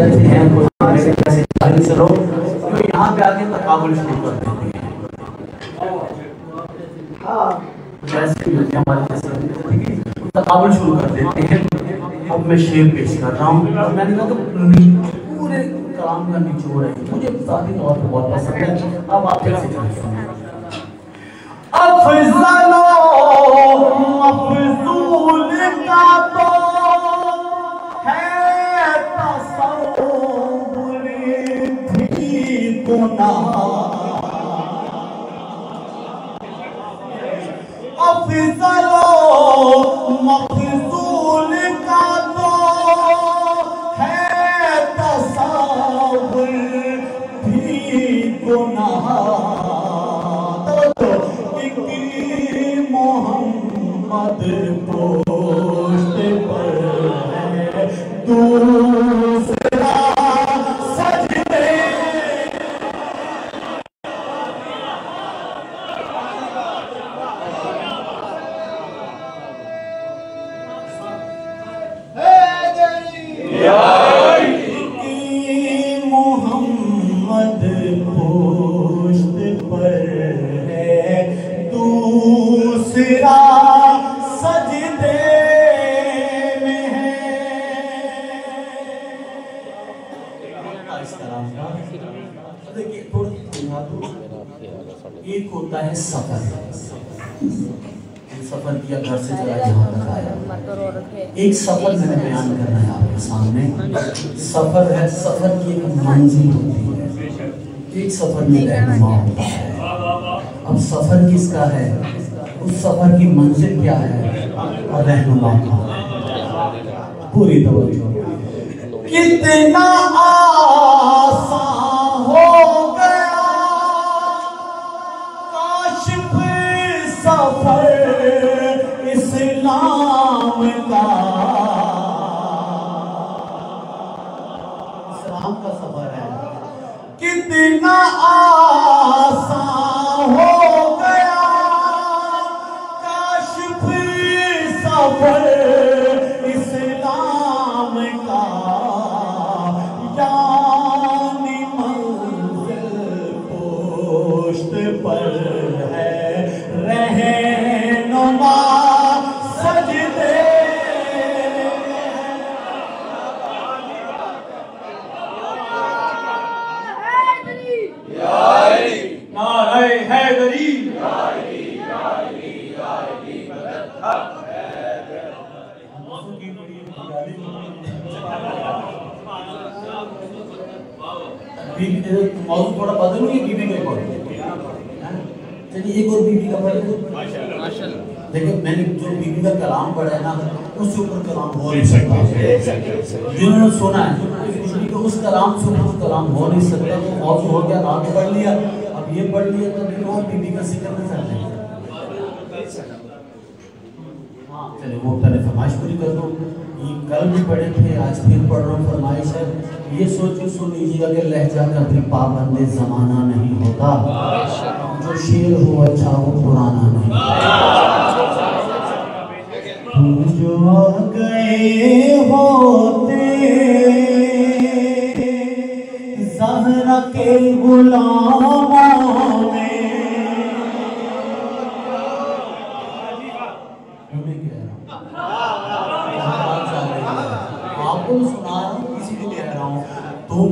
हैं कोई कैसे कैसे से लोग तो यहाँ पे आके तकाबुल शुरू कर देते हैं। हाँ जैसे भी होते हैं हमारे जैसे तकाबुल शुरू कर देते हैं। अब मैं शेर पेश कर रहा हूँ और मैंने कहा तो पूरे कलाम का निचोड़ है, मुझे ज़ाती तौर पर बहुत पसंद है। अब आप कैसे सुनिए। अफज़लो अफज़ूल का तो है तसव्वुर भी गुनाह, अफज़लो अफज़ूल का तो है तसव्वुर भी गुनाह। मोहम्मद पोस्ट पर है दूसरा सजदे, मोहम्मद पोस्ट पर है दूसरा सजदे में है। देखिए एक होता है सफर, सफर किया घर से चला यहाँ तक आया। एक सफर मैंने बयान करना है आपके सामने। सफर है, सफर की एक मंजिल होती है, एक सफर में रहनुमा होता है। अब सफर किसका है, उस सफर की मंजिल क्या है और रहनुमा कौन है। पूरी तवज्जो। कितना आसान हो गया काशिफ सफर इस्लाम का, इस्लाम का सफर है। कितना आसान हो गया काशिफ सफर इस्लाम का, यानी मंजिल पोस्ट पर है रहनुमा सजदे। नारे हैदरी मौजूद थोड़ा बदलूंगी बीबी का पढ़। चलिए एक और बीबी का पढ़। देखिए मैंने जो बीबी का कलाम पढ़ा है ना उसके ऊपर कलाम हो नहीं सकता। जिन्होंने सुना है तो उस कलाम से ऊपर कलाम हो नहीं सकता। तो मौजूद हो गया, रात पढ़ लिया, अब ये पढ़ लिया तो और बीबी का जिक्र नहीं कर लेंगे। हाँ चलिए वो पहले फरमाइश पूरी कर दो। ये कल भी पढ़े थे, आज फिर पढ़ रहा हूँ। फरमाइश है, ये सोचिए सुन लीजिएगा कि लहजा कभी पाबंद ज़माना नहीं होता, जो शेर हो अच्छा वो पुराना नहीं। तुम जो आ गए होते ज़हरा के गुलामों में, आपको सुना रहा हूँ, किसी को कह रहा हूँ। तुम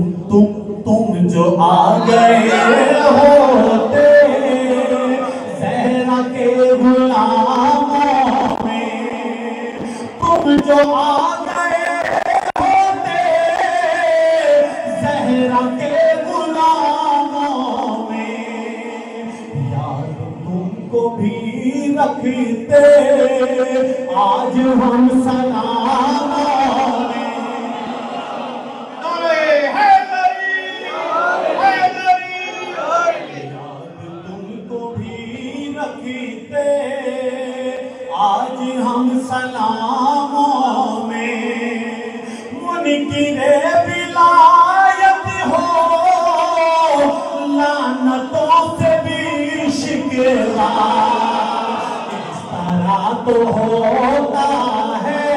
जो आ गए होते ज़हरा के गुलामों में, तुम जो आ गए होते ज़हरा के गुलामों में, याद तुमको भी रखते आज हम सलाम। आज हम सलामों में मुनकिरे विलायत हो, लानतों से भी शिकवा इस तरह तो होता है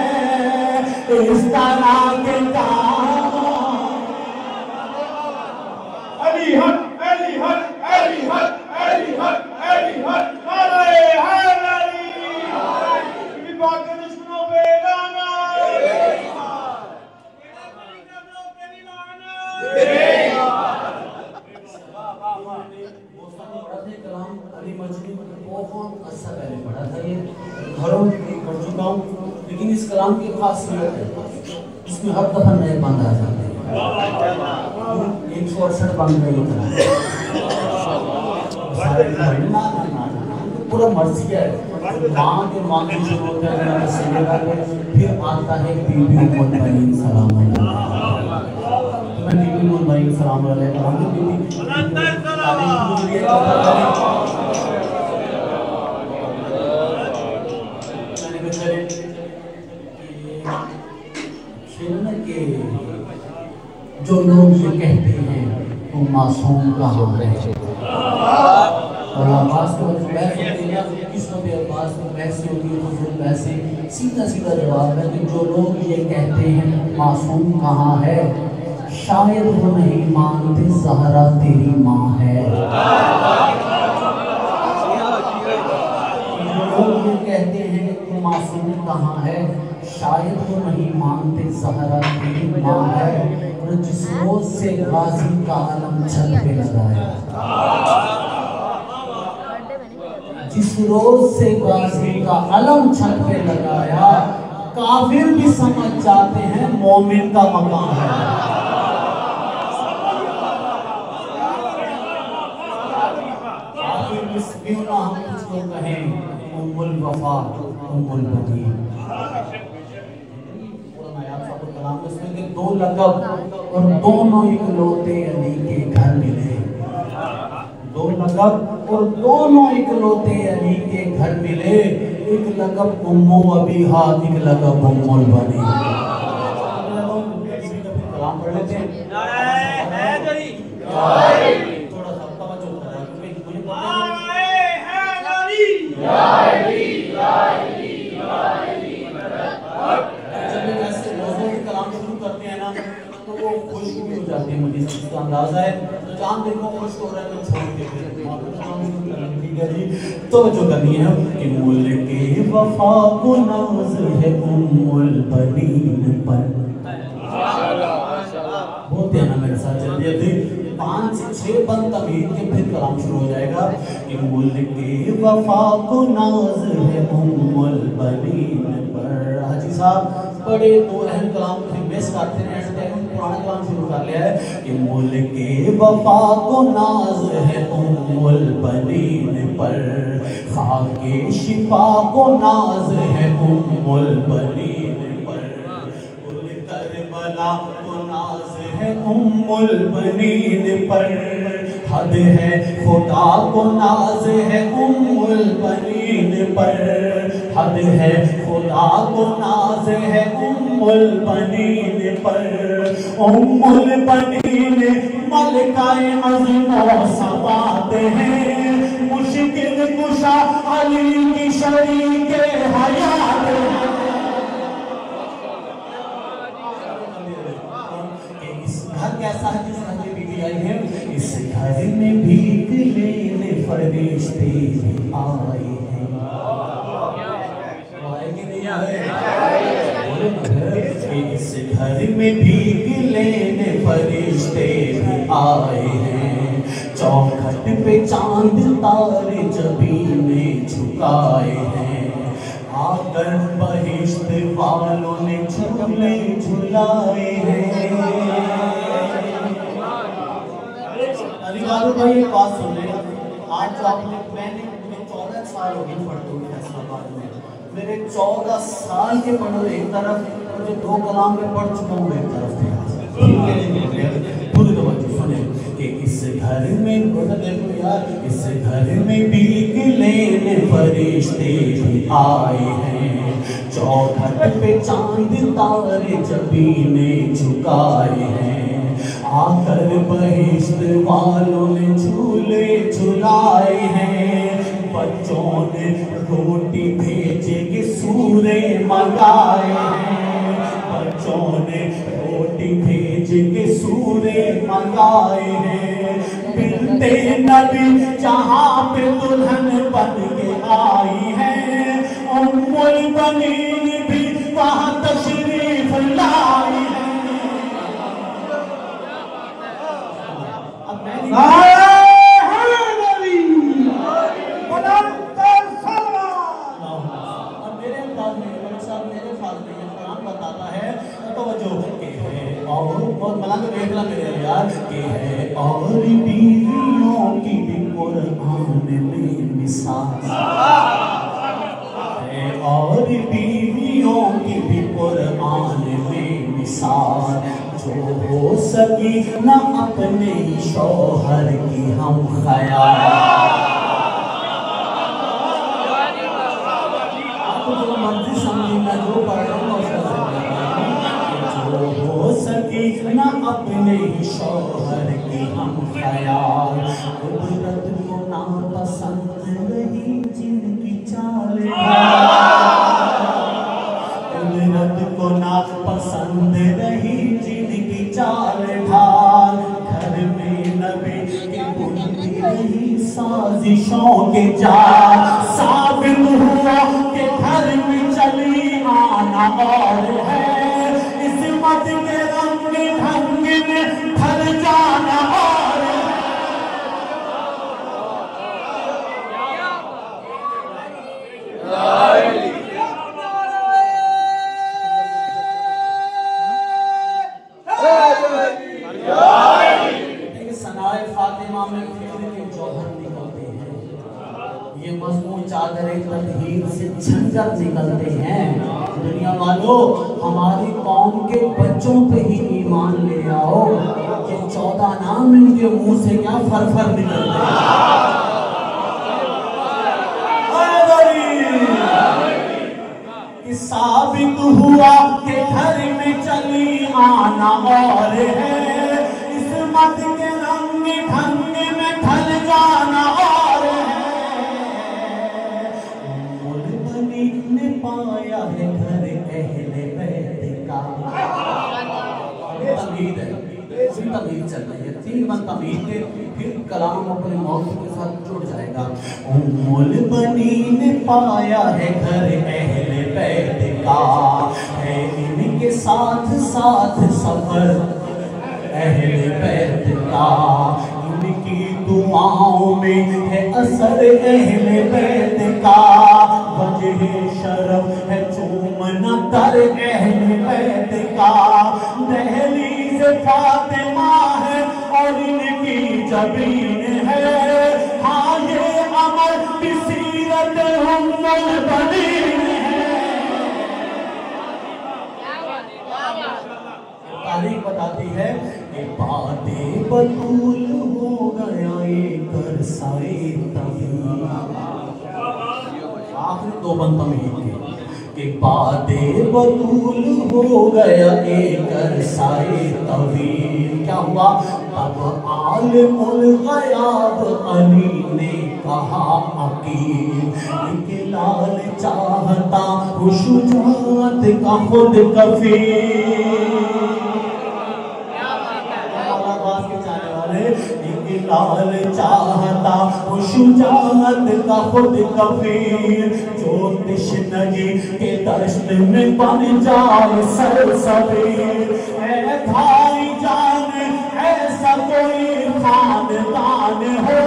अरसा पहले पढ़ा था, ये घरों में पढ़ चुका हूँ, लेकिन इस कलाम की खासियत है इसमें हर दफा नए बंद आ जाते हैं। 168 बंद का ये कलाम पूरा मर्जी है। माँ के माँ की शुरू होता है फिर आता है बीबी उम्मुल बनीन सलाम मैं बीबी उम्मुल बनीन सलाम जो लोग ये कहते हैं तो मासूम कहाँ है और आवाज को किस्मत आवाज में वैसे होती है तो फिर वैसे सीधा सीधा जवाब है कि जो लोग ये कहते हैं मासूम कहाँ है शायद वो नहीं मानते ज़हरा तेरी माँ है। जो लोग ये कहते हैं कि मासूम कहाँ है शायद वो नहीं मानते ज़हरा तेरी माँ है। और जिस रोज से गाजी का आलम छत पे लगाया जिस रोज से गाजी का अलम छत पे लगाया काफिर भी समझ जाते हैं मोमिन का मकान है। काफिर भी क्यों ना हम उसको कहें उम्मुल वफा उम्मुल बनीन। कलाम में दो लक़ब और दोनों इकलौते अली के घर मिले। दो लक़ब और दोनों इकलौते अली के घर मिले। एक लक़ब उम्मु अबीहा एक लक़ब उम्मुल बनीन। कलाम पढ़ लेते हैं। थोड़ा सा तवज्जो करें क्योंकि मुझे पता तो वो खुश भी हो जाते हैं। मुझे इसका अंदाजा है तो चांद देखो खुश हो रहा है तो छोड़ के ठीक है जी तो जो करनी है कि मुल्के वफा को नाज है उम्मुल बनीन पर। बोलते हैं ना मेरे साथ चलिए थे 5 से 6 बंद तमीज के फिर कलाम शुरू हो जाएगा कि मुल्के वफा को नाज है उम्मुल बनीन पर। हाजी साहब बड़े दो अहम कलाम थे मिस करते हैं पुराना कलाम शुरू कर लिया है कि मुल्के वफा को नाज है उम्मुल बनीन पर। खाके शिफा को नाज है उम्मुल बनीन पर। कुल करबला को नाज है उम्मुल बनीन पर। हद है खुदा को नाज है उम्मुल बनीन पर। हद है खुदा को नाज है उम्मुल बनीन पर। उम्मुल बनीन मलकाए अज़्म सबात हैं। मुश्किल कुशा अली की शरीके हयात है। इस घर कैसा है जिस घर में बीवी आई है इस घर में भीख लेने फरिश्ते आए हैं। इस घर में भीख लेने फरिश्ते भी आए हैं। चौखट पे चांद तारे जबीने झुकाए हैं। आकर बहिश्त वालों ने झूले झुलाए हैं। भाई एक बात सुन ले आज जो आपने मैंने 14 साल हो गए पढ़ते हुए फैसलाबाद में मेरे 14 साल के पढ़ो एक तरफ जो 2 कलाम में पढ़ चुका हूँ एक तरफ थे। पूरी तवज्जो सुने कि इस घर में देखो यार इस घर में भीख लेने फरिश्ते भी आए हैं। चौखट पे चांद तारे जबीने झुकाए हैं। आकर बहिश्त वालों ने झूले झुलाए हैं। बच्चों ने रोटी भेजे के सूरे मंगाए हैं। बच्चों ने रोटी भेज के सूरे मंगाए हैं। बिनते नबी जहाँ पे दुल्हन बन के आई है उम्मुल बनीन भी वहाँ तशरीफ लाई है। अब मैं मलंग देखला मेरे यार कि है और बीवियों की भी कुरान में मिसाल है, और बीवियों की भी कुरान में मिसाल, जो हो सकी न अपने शौहर की हम ख्याल। आपको जो मर्जी समझना, जो पढ़ना जो हो सकी न अपने शौहर की हम ख्याल, कुदरत को ना पसंद रही जिनकी चाल, कुदरत को ना पसंद रही जिनकी चाल ढाल, घर में नबी की बुनती रही साजिशों के जाल, साबित हुआ कि घर में चली आना और है, इस्मत के रंग ढंग में ढल जाना और है। सनाए फातिमा में फिक्र के जौहर निकलते हैं, ये मजमून चादरे तदहीर से झंझट निकलते हैं। दुनिया वालों, हमारी कौम के बच्चों पे ही ईमान ले आओ, ये 14 नाम इनके मुंह से क्या फर निकलते हैं। साबित हुआ कि घर में चली आना और है, इस्मत के रंग ढंग में ढल जाना और है, बनी ने पाया है घर अहले बैत का। तमीद है, तमीद चल रही है, 3 मन तमीद के, फिर कलाम अपने मौत के साथ जुड़ जाएगा। उम्मुल बनी ने पाया है घर अहले बैत का, है इनके साथ साथ सफर अहले बैत का, इनकी दुआओं में है असर अहले बैत का, वजह शरफ है चूमना तर अहले बैत का, दहलीज फातिमा है और इनकी जबीन है, हाँ ये अमर की सीरत उम्मुल बनीन है। तारीख बताती है कि बातें बतूल हो गया एक अरसाए तवील, आखिरी 2 बंद तमीद के बातें बतूल हो गया एक अरसाए तवील। क्या हुआ? तब आलिमुल गयाब अली ने कहा अकील, इनके लाल चाहता शुजाअत का खुद कफील, लाल चाहता शुजाअत का खुद कफील, जो तश्नगी के दश्त में बन जाए सरसबील, ऐ भाई जान ऐसा कोई खानदान हो,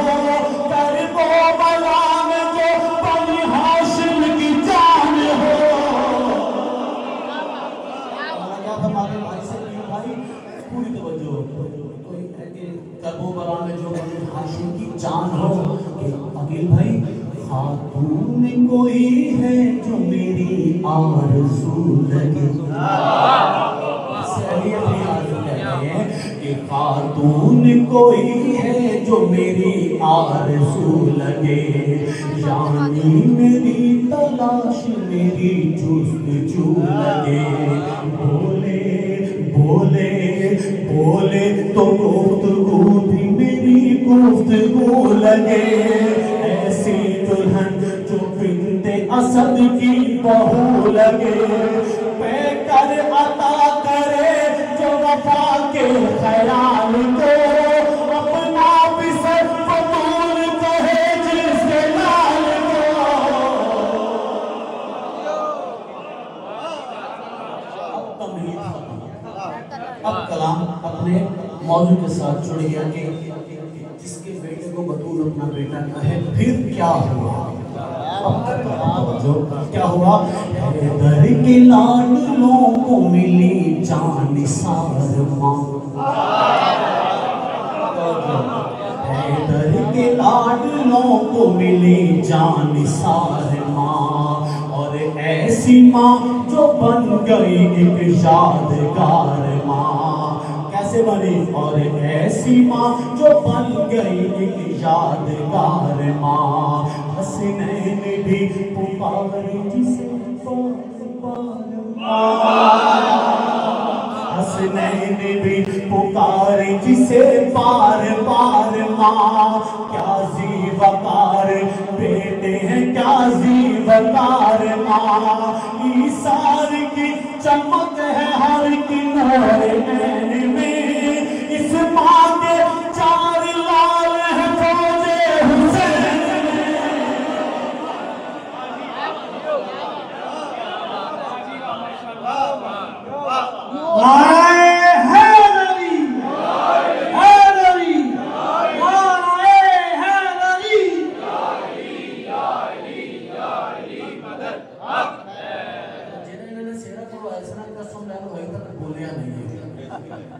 करबो बला में जो बनी हाशिम की जान हो। भाई से भाई पूरी तवज्जो, करबला में जो बनी हाशिम की जान हो। अकील भाई, खातून कोई है जो मेरी आरज़ू लगे, कि खातून कोई है जो मेरी आरज़ू लगे, यानी मेरी तलाश मेरी जुस्तजू लगे, बोले बोले बोले तो गुफ्तगू भी मेरी गुफ्तगू लगे, ऐसी दुल्हन जो बिन्ते असद की बहू लगे, पैकर अता करे जो वफा के ख्याल को, अपना भी सब बतूल कहे जिसके लाल को। अब कलाम अपने मौजू के साथ जुड़ गया कि जिसके बेटे को बतूल अपना बेटा कहे, फिर क्या हुआ। क्या हुआ? हैदर के लाडलों को मिली जान निसार माँ, हैदर के लाडलों को मिली जान निसार माँ, और ऐसी माँ जो बन गई एक यादगार माँ। कैसे बनी? और ऐसी माँ जो बन गई एक यादगार माँ। हसनैन भी पुकारे जिसे हसनैन भी पुकारे जिसे बार बार माँ। क्या ज़ीवकार बेटे हैं, क्या ज़ीवकार माँ। ईसार की चमक है हर किनारे नैन में, इस माँ के चार लाल हैं फौजे हुसैन।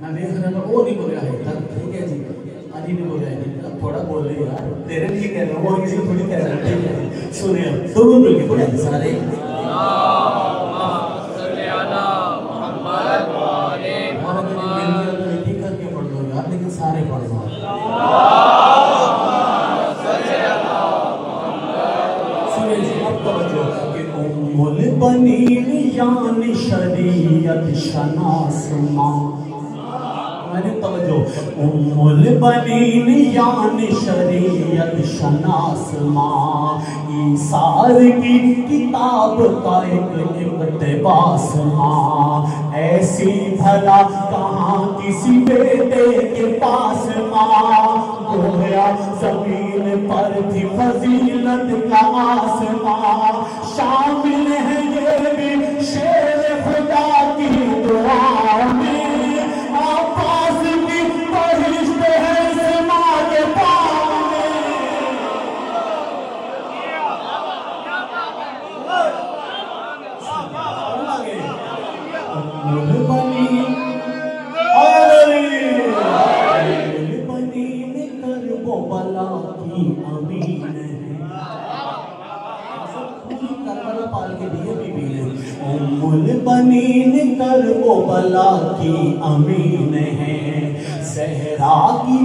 मैं देख रहा था वो नहीं बोल रहा है, ठीक है जी, अजी नहीं बोल रहा है, थोड़ा बोल रहे यार, तेरे लिए कह रहा हूँ और किसी को थोड़ी कह रहा हूँ, ठीक है। सुनिए दोनों मिलके बोले सारे करके पढ़ दो यार, लेकिन सारे पढ़ दो। सुनिए जी, अब तवज्जो कि उम्मुल बनीन यानी शरीयत शनास माँ। मैंने तवज्जो, उम्मुल बनीन यानी शरीयत शनास माँ। ईसार की किताब का एक इक़्तिबास माँ। ऐसी भला कहाँ किसी बेटे के पास माँ। गोया ज़मीन पर थी फजीलत का आसमां। शामिल है ये भी शेर खुदा की दुआ में। आवाज़ की बहिश्त है इस माँ के पाँव में। बला की अमीन है, करबला पाल के दिए बीबी ने। उम्मुल बनीन कर वो बला की अमीन है, सहरा की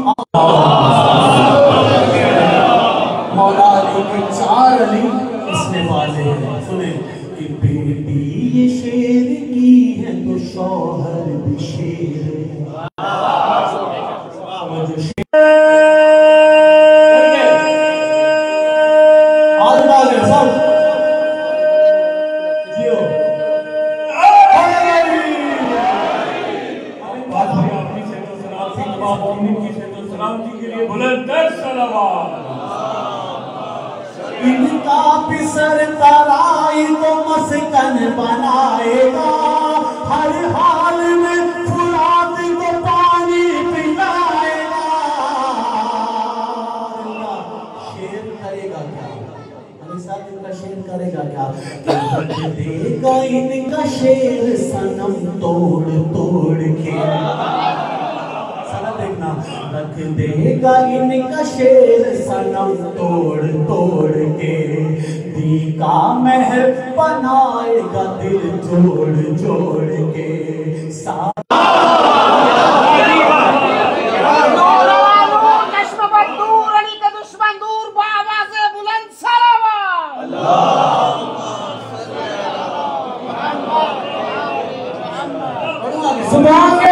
मौला अली के 4 अली इसने वाले हैं। सुने कि बेटी ये शेर की है तो शौहर भी शेर है। इनका पिसर तराई को मस्कन बनाएगा, हर हाल में फुरात को पानी पिलाएगा। शेर करेगा क्या? हमेशा इनका शेर करेगा क्या? देगा इनका शेर सनम तोड़ तोड़ के। देखना, रख देगा इनका शेर सनम तोड़ तोड़ के। दी का महल बनाएगा दिल जोड़ जोड़ के। दुश्मन दूर बाबा से बुलंद सलावत। सुभान के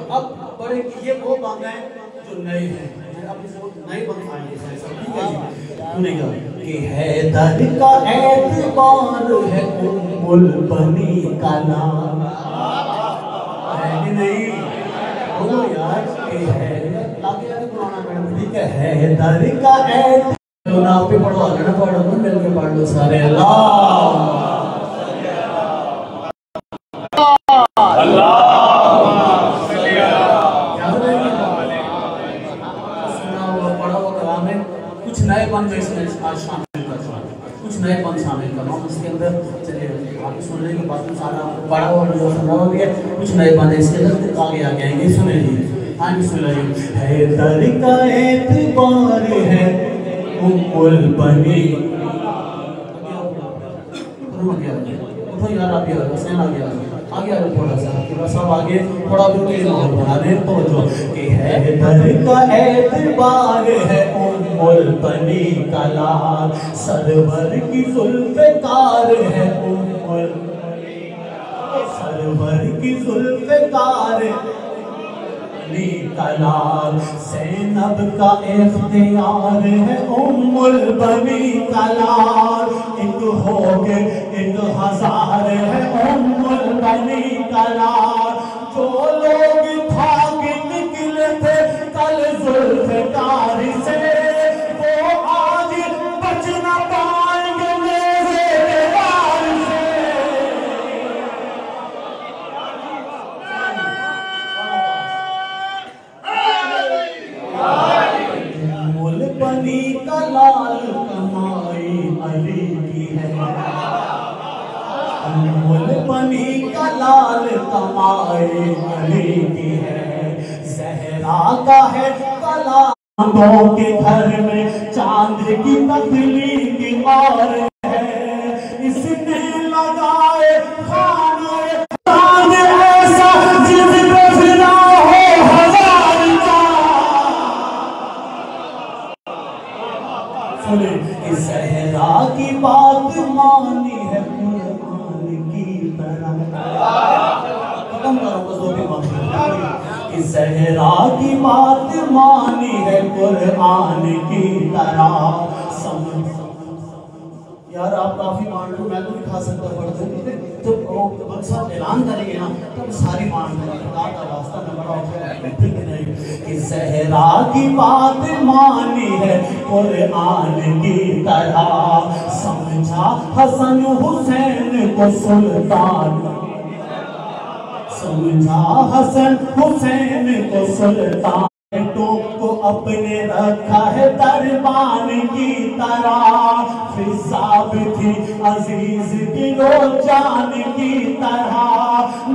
अब बड़े ये वो बांध हैं जो नए हैं, अब नए बंद आएंगे ठीक है जी। सुनेगा कि हैदर का एतबार है उम्मुल बनी का नाम है नहीं, बोलो यार कि हैदर लाके यार पुराना मैडम ठीक है। हैदर का एतबार ना पे पढ़ो, अगर ना पढ़ो तो मिल के पढ़ लो सारे। अल्लाह आज शामिल कर रहा हूँ, कुछ नए पन शामिल कर रहा हूँ उसके अंदर। चलिए आगे सुनने के बाद में सारा बड़ा और जो सुना हो गया, कुछ नए पन इसके अंदर आगे आएंगे, सुने जी। हाँ जी सुन लीजिए। हैदर का एतबार है उम्मुल बनी, उठो यार आप यार हुसैन आ गया, आगे आ थोड़ा सा सब आगे थोड़ा बिल्कुल माहौल बना रहे तो जो कि हैदर का एतबार है उम्मुल बनी कलाल, सरवर की जुल्फ़कार है उम्मुल, सरवर की जुल्फ़कार कलाल, ज़ैनब का इख्तियार है उम्मुल बनी कलाल, एक हो गए एक हजार है उम्मुल बनी कलाल, जो लोग भाग निकले थे कल जुल्फ़कार से वो आज बच न पाएंगे मेरे वार से। उम्मुल बनी कलाल कमाई अली की है, उम्मुल बनी कलाल कमाई अली की है, ज़हरा का है कलाल के घर में चांद की तकलीफ और है, इसने लगाए खाने चांद ऐसा जिस पे फिदा हो हजार का। सुने इस ज़हरा की बात मानी है कुरान की तरह, खत्म करो बस दो भी बात। इस ज़हरा की बात मानी है कुरान की तरह, समझ यार आप काफी मान लो, मैं तो नहीं खा सकता पढ़ते, तो वक्त साहब ऐलान करेंगे ना तब सारी मान लेंगे, रास्ता में बड़ा ठीक है नहीं। इस ज़हरा की बात मानी है कुरान की तरह, समझा हसन हुसैन को सुल्तान, समझा हसन हुसैन को सुल्तान, को अपने रखा है दरबान की तरह, फिजा भी थी अजीज की जान की तरह,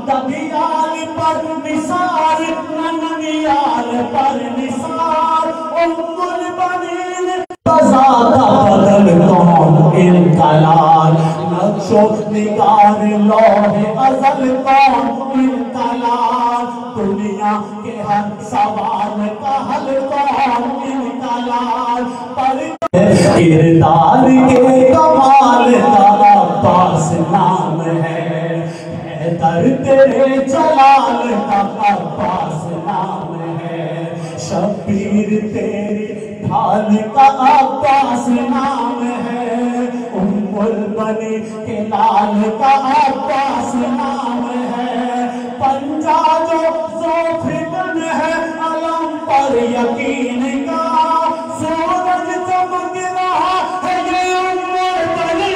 दबियाल पर निसार ननियाल पर निसार, उम्मुल बनीन बदल कौन इनकलाल, नक्शो निगार लोहे अज़ल कौन इनकलाल, दुनिया के हर सवाल का हल कौन इनकलाल, पर किरदार के कमाल का अब्बास नाम है, हैदर तेरे जलाल का अब्बास नाम है, शब्बीर तेरी ढाल का अब्बास नाम है, उम्मुल बनी के लाल का अब्बास नाम है, पंजा जो ज़ोफ़िकन है अलम पर यकीन का, सूरज चमक रहा है ये उम्मुल बनी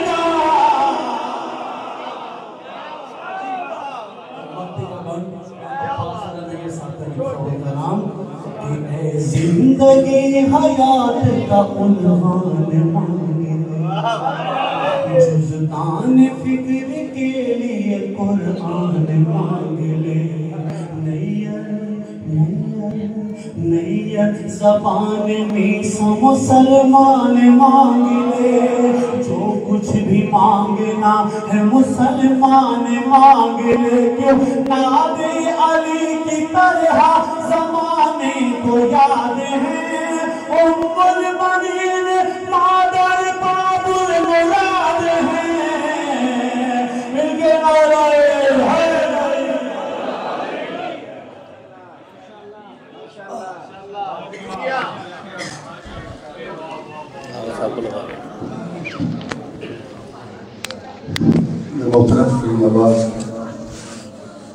का। जिंदगी हयात का उन्वान मांगे, जुज़तान फिक्र के लिए कुरान मांग ले, नैयर ज़बान में मुसलमान मांग ले, जो कुछ भी मांगना है मुसलमान मांग ले, क्यों नादे अली की तरह ज़माने को याद है, उम्मुल बनीन मादर बाबुल मुराद है, मिलके नाराए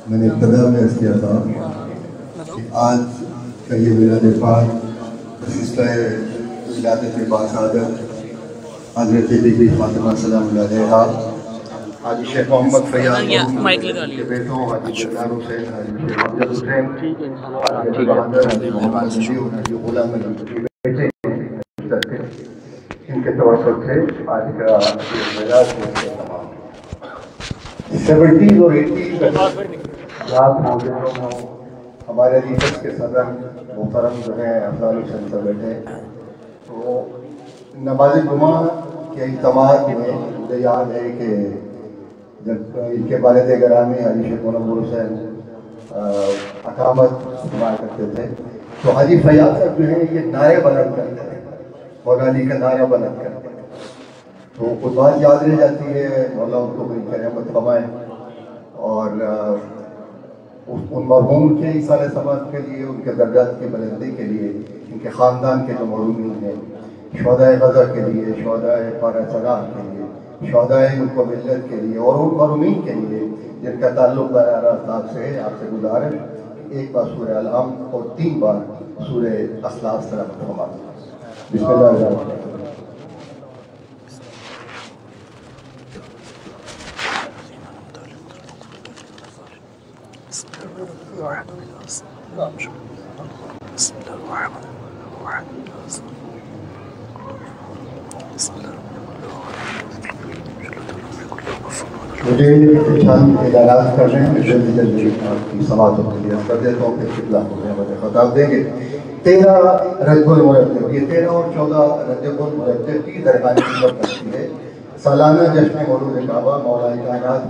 मैंने इब्तिदा में अर्ज़ किया था कि आज का ये मिलाद पाक विलादत बासादत हज़रत बीबी फ़ातिमा सलामुल्लाह अलैहा, हाजी शेख मोहम्मद फैयाज़ के बेटों हाजी जलाल हुसैन, हाजी अफजल हुसैन, हाजी बहादुर, हाजी मोहम्मद शफी और हाजी गुलाम अली के बेटे, इनके मकसद थे आज का मेराज तमाम 70 और 80 रात मौजूदों में हमारे रिसर्च के सदर मोहतरम जो है अफजाल हुसैन साहब बैठे, तो नमाज जुमा के इज्तिमात में मुझे याद है कि जब इनके वालिद गिरामी हाजी शेख मौलाना हुसैन अकामत इस्तेमाल करते थे, तो हाजी फयाज साहब जो है ये नारे बुलंद करते थे, मौलानी का नारा बुलंद करते थे। तो कुछ बात याद रह जाती है, मौला उनको बड़ी रहमत फरमाए और उन मरहूम के इसाले समाज के लिए, उनके दर्जात की बुलंदी के लिए, इनके ख़ानदान के जो मरहूमीन हैं, शहदाए ग़ज़ा के लिए, शहदाए पारा चराग़ के लिए, शहदाए मुल्क व मिल्लत के लिए और उन मरहूमीन के लिए जिनका ताल्लुक़ बराह रास्त आपसे है, आपसे गुज़ारिश एक बार सूरह अल-अम और 3 बार सूरह अख़लास तलावत फरमाएं। बिस्मिल्लाह। मुझे चंद ऐलानात करने हैं, जल्दी जल्दी आपकी समातों के लिए कर देता हूँ, फिर कितना हो गया मुझे खताब देंगे। 13 रजबुल मुरत्तब, ये 13 और 14 रजबुल मुरत्तब की दरगानी कीमत करती है। सालाना जश्न मौलूद काबा मौला कायनात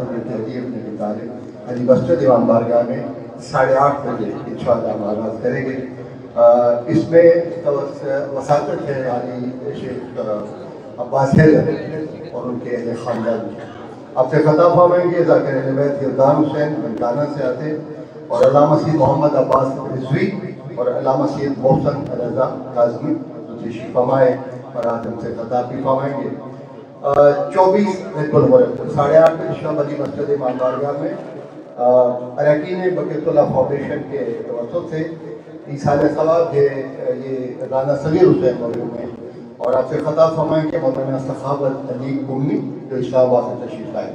हाजी मस्जिद इमाम बारगाह में 8:30 बजे इंशाअल्लाह हम आगाज़ करेंगे। इसमें वसातत है हाजी शेख अब्बास हैदर और उनके अहले ख़ानदान। आपसे खताब फरमाएंगे ज़ाकिर अहल-ए-बैत गिरदार हुसैन मनकाना से आते और अल्लामा सैयद मोहम्मद अब्बास रिज़वी और अल्लामा सैयद मोहसन रज़ा काज़मी तशरीफ़ फरमाए और आज हमसे खताब भी फरमाएंगे। 24 रजबुल मुरत्तब 8:30 बजे शाह बदी मस्जिद इमाम बारगाह में अरकान बक़ीयतुल्लाह फाउंडेशन के तवज्जुह से ईसाले सवाब के ये राना सगीर हुसैन मौजूद हैं और आपसे खताब फरमाएंगे मौलाना सखावत अली उम्मी जो इस्लामाबाद से तशरीफ लाए।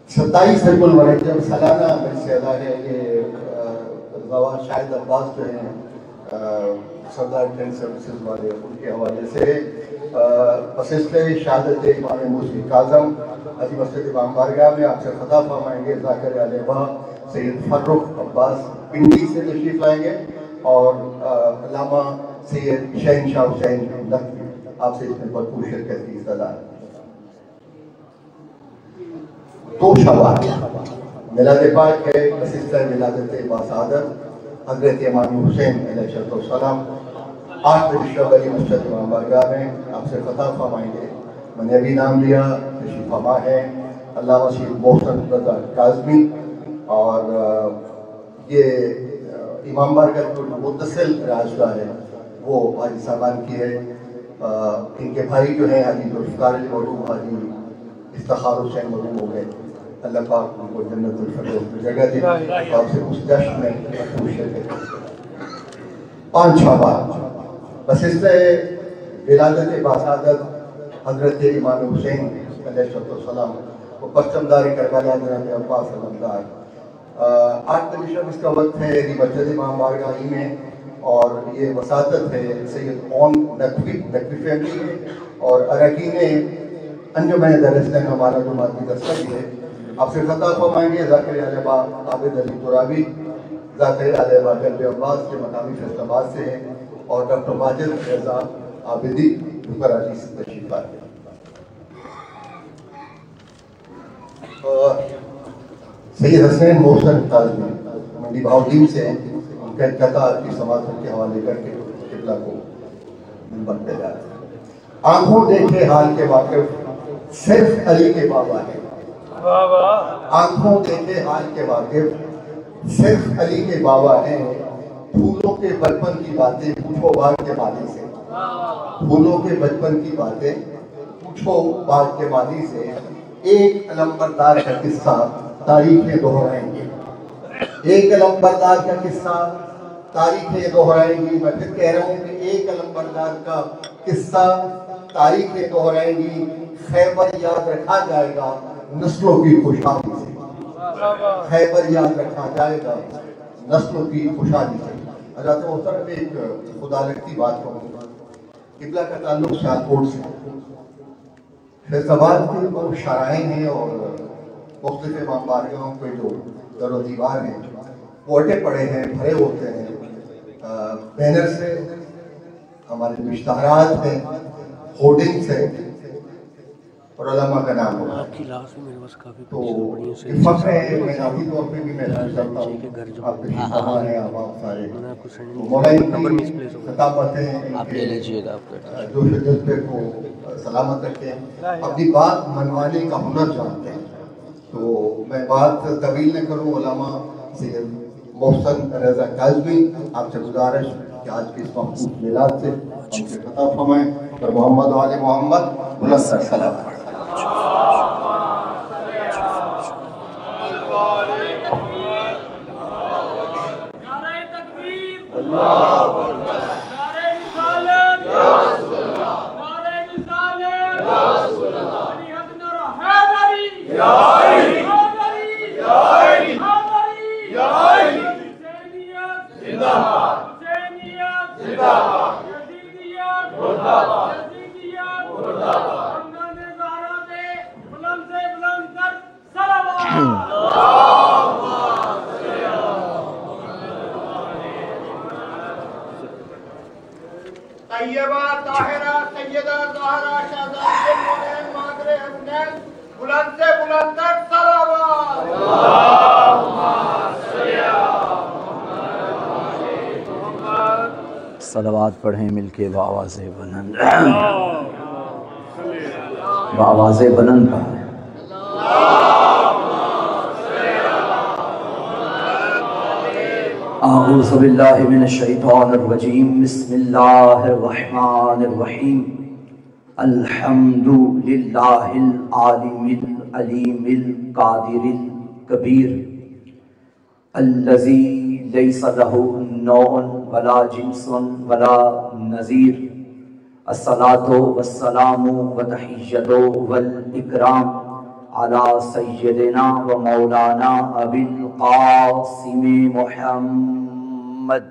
27 रजबुल मुरत्तब सालाना मेरे से अदा है ये गवाह शाहिद अब्बास जो हैं सरदार ट्रेन सर्विसेज वाले, उनके हवाले से बसिस्ते शहादत इमाम मूसी काज़म हाजी मस्जिद इमाम बारगाह में आपसे खताब फरमाएंगे ज़ाकिर अहल-ए-बा सैयद फर्रुख अब्बास पिंडी से तशरीफ लाएंगे और अल्लामा सैयद शहनशाह हुसैन नकवी आपसे इसमें भरपूर शिरकत की सलाह। 2 शवाल मिलाद पाक है, बसिस्ता मिलादत बासादत हज़रत इमाम हुसैन अलैहिस्सलाम 8 बजे शाह बदी मस्जिद इमाम बारगाह में आपसे खताब फरमाएंगे। मैंने अभी नाम लिया तशरीफ फरमा है अल्लामा सैयद मोहसन रज़ा काज़मी और ये इमाम बारगाह को मुत्तसिल रास्ता है वो हाजी साहबान की है। इनके भाई जो हैं हाजी जुल्फ़िकार अली मरहूम हाजी इफ्तिखार हुसैन मरहूम हो गए, अल्लाह पाक उनको जन्नतुल फिरदौस में जगह दी और से उस जश्न में शिरकत। 5 शवाल बसिस्ते विलादत बासादत हज़रत इमाम हुसैन अलैहिस्सलाम को परचमदारी करबला जनाब अब्बास अलमदार 8 बजे शब इसका वक्त है मस्जिद इमाम बारगाह में और ये वसातत है सैयद ओन नकवी फैमिली में और अरकान अंजुमन दरस्तान हमारा जो मादी दस्ता भी है। आपसे खताब फरमाएंगे ज़ाकिर अहल-ए-बा आबिद अली तुराबी ज़ाकिर अहल-ए-बा गल्ब अब्बास के मकामी फैसलाबाद से हैं और डॉक्टर माजिद रज़ा आबिदी कराची से तशरीफ लाए। सैयद हसनैन मोहसन काज़मी मंडी भावडीम से उनका कतार की समाज के हवाले करके किबला को बनते जा रहे हैं। आंखों देखे हाल के वाकिफ सिर्फ अली के बाबा है, आंखों देखे हाल के वाकिफ सिर्फ अली के बाबा हैं। फूलों के बचपन की बातें पूछो बाग के माली से, फूलों के बचपन की बातें पूछो बाग के माली से। एक अलंबरदार का किस्सा तारीखें दोहराएंगे, एक अलंबरदार का किस्सा तारीखें दोहराएंगी। मैं फिर कह रहा हूँ कि एक अलंबरदार का किस्सा तारीखें दोहराएंगी। खैबर याद रखा जाएगा नस्लों की खुशहाली से, खैबर याद रखा जाएगा नस्लों की खुशहाली से। हज़रत मोहतरम एक खुदा लगती बात कहूँगा, किबला का ताल्लुक सियालकोट से। फैसलाबाद की जो शराइन है और मुख्तलिफ इमामबारियों के जो दर दीवार हैं वो अटे पड़े हैं, भरे होते हैं बैनर से, हमारे इश्तहारात हैं, होर्डिंग्स हैं और उलमा का नाम होगा। तो फख्र है, मैं जाती तौर पे भी महसूस करता हूँ आपके शिकवा हैं, आप सारे आप ले लीजिएगा, जो जज्बे को सलामत रखें, अपनी बात मनवाने का हुनर जानते हैं। तो मैं बात तवील न करूँ, उलमा सैयद मोहसन रज़ा काज़मी आपसे गुजारिश कि आज के इस महफूज मिलाद से हमसे खिताब फरमाएं और मोहम्मद वाले मोहम्मद बुलंद सलाम। सलावत पढ़ें मिलके बावाज़े बुलंद, बावाज़े बुलंद पढ़ें। अऊज़ु बिल्लाहि मिनश शैतानिर रजीम, बिस्मिल्लाहिर रहमानिर रहीम। अल्हम्दुलिल्लाहिल आलिमिल अलीमिल कादिरिल कबीर, अल्लज़ी लैसा लहू नौउन वला जिन्सुन वला नज़ीर। अस्सलातु वस्सलामु व तहिय्यतु वल इकराम अला सय्यदिना व मौलाना अबिल क़ासिम मुहम्मद।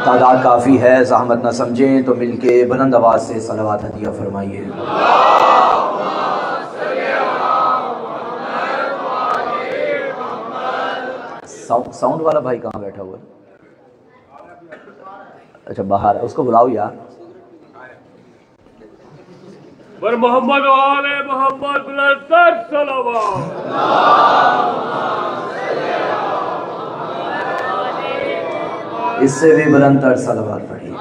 तादाद काफ़ी है, ज़हमत न समझें तो मिलके बुलंद आवाज़ से सलावत हदिया फरमाइए। साउंड वाला भाई कहाँ बैठा हुआ है? अच्छा बाहर है, उसको बुलाओ यार। वर मोहम्मद वाले मोहम्मद सलावत। इससे भी बुलंद तर सलावत पढ़िए।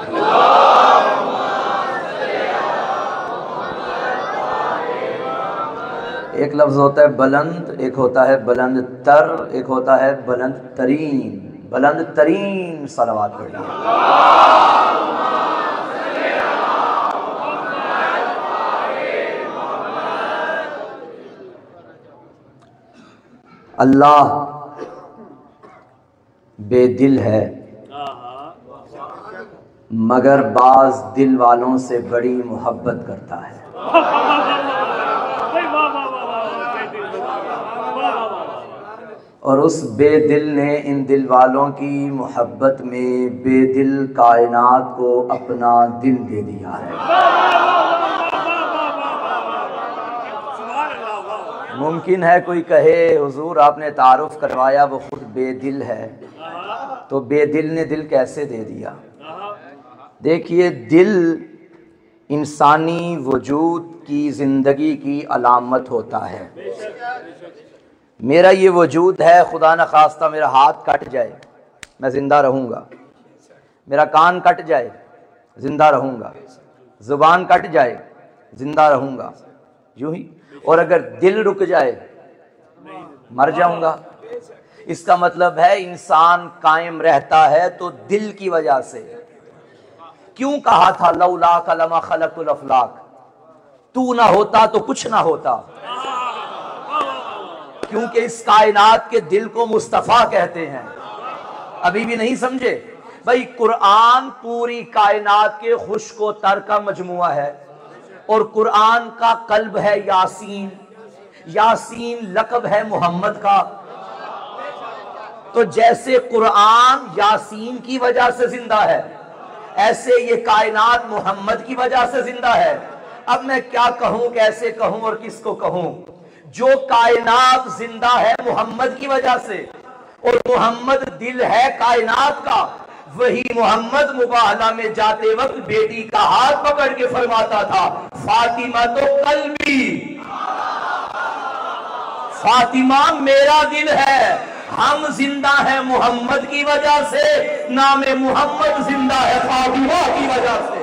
एक लफ्ज़ होता है बुलंद, एक होता है बुलंद तर, एक होता है बुलंद तरीन। बुलंद तरीन सलावत पढ़िए। अल्लाह बेदिल है, मगर बाज दिल वालों से बड़ी मोहब्बत करता है। और उस बेदिल ने इन दिल वालों की मोहब्बत में बेदिल कायनात को अपना दिल दे दिया है। मुमकिन है कोई कहे हुजूर आपने तारुफ करवाया वो खुद बेदिल है, तो बेदिल ने दिल कैसे दे दिया? देखिए, दिल इंसानी वजूद की ज़िंदगी की अलामत होता है। मेरा ये वजूद है, खुदा न खास्ता मेरा हाथ कट जाए मैं ज़िंदा रहूँगा, मेरा कान कट जाए ज़िंदा रहूँगा, ज़ुबान कट जाए ज़िंदा रहूँगा, यूँ ही। और अगर दिल रुक जाए मर जाऊँगा। इसका मतलब है इंसान कायम रहता है तो दिल की वजह से। क्यों कहा था लौला कलमा खलकुल अफलाक, तू ना होता तो कुछ ना होता। क्योंकि इस कायनात के दिल को मुस्तफ़ा कहते हैं। अभी भी नहीं समझे भाई? कुरान पूरी कायनात के खुश्को तर का मजमुआ है और कुरान का कल्ब है यासीन। यासीन लक़ब है मोहम्मद का। तो जैसे कुरान यासीन की वजह से जिंदा है, ऐसे ये कायनात मोहम्मद की वजह से जिंदा है। अब मैं क्या कहूं, कैसे कहूं और किसको कहूं? जो कायनात जिंदा है मोहम्मद की वजह से, और मोहम्मद दिल है कायनात का, वही मोहम्मद मुबाहला में जाते वक्त बेटी का हाथ पकड़ के फरमाता था, फातिमा तो कल्बी, फातिमा मेरा दिल है। हम जिंदा हैं मोहम्मद की वजह से, नाम मोहम्मद जिंदा है फातिमा की वजह से।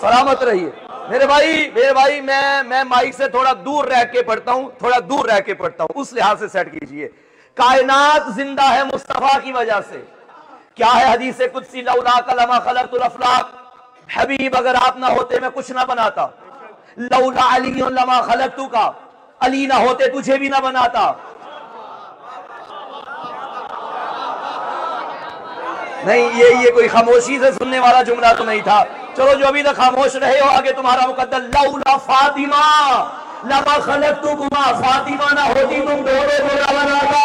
सलामत रहिए मेरे भाई। मैं माइक से थोड़ा दूर रह के पढ़ता हूं, थोड़ा दूर रह के पढ़ता हूं, उस लिहाज से सेट कीजिए। कायनात जिंदा है मुस्तफा की वजह से। क्या है हदीस कुदसी, लौला कलमा खलक़तुल अफ़लाक, हबीब अगर आप ना होते मैं कुछ ना बनाता। लौला अली लमा खलक़तुका, अली ना होते तुझे भी ना बनाता। नहीं, ये कोई खामोशी से सुनने वाला जुमला तो नहीं था। चलो जो अभी तक खामोश रहे हो, आगे तुम्हारा मुकद्दर, लौला फातिमा लमा खलक़तुकुमा, फातिमा ना होती तुम दोनों को ना बनाता।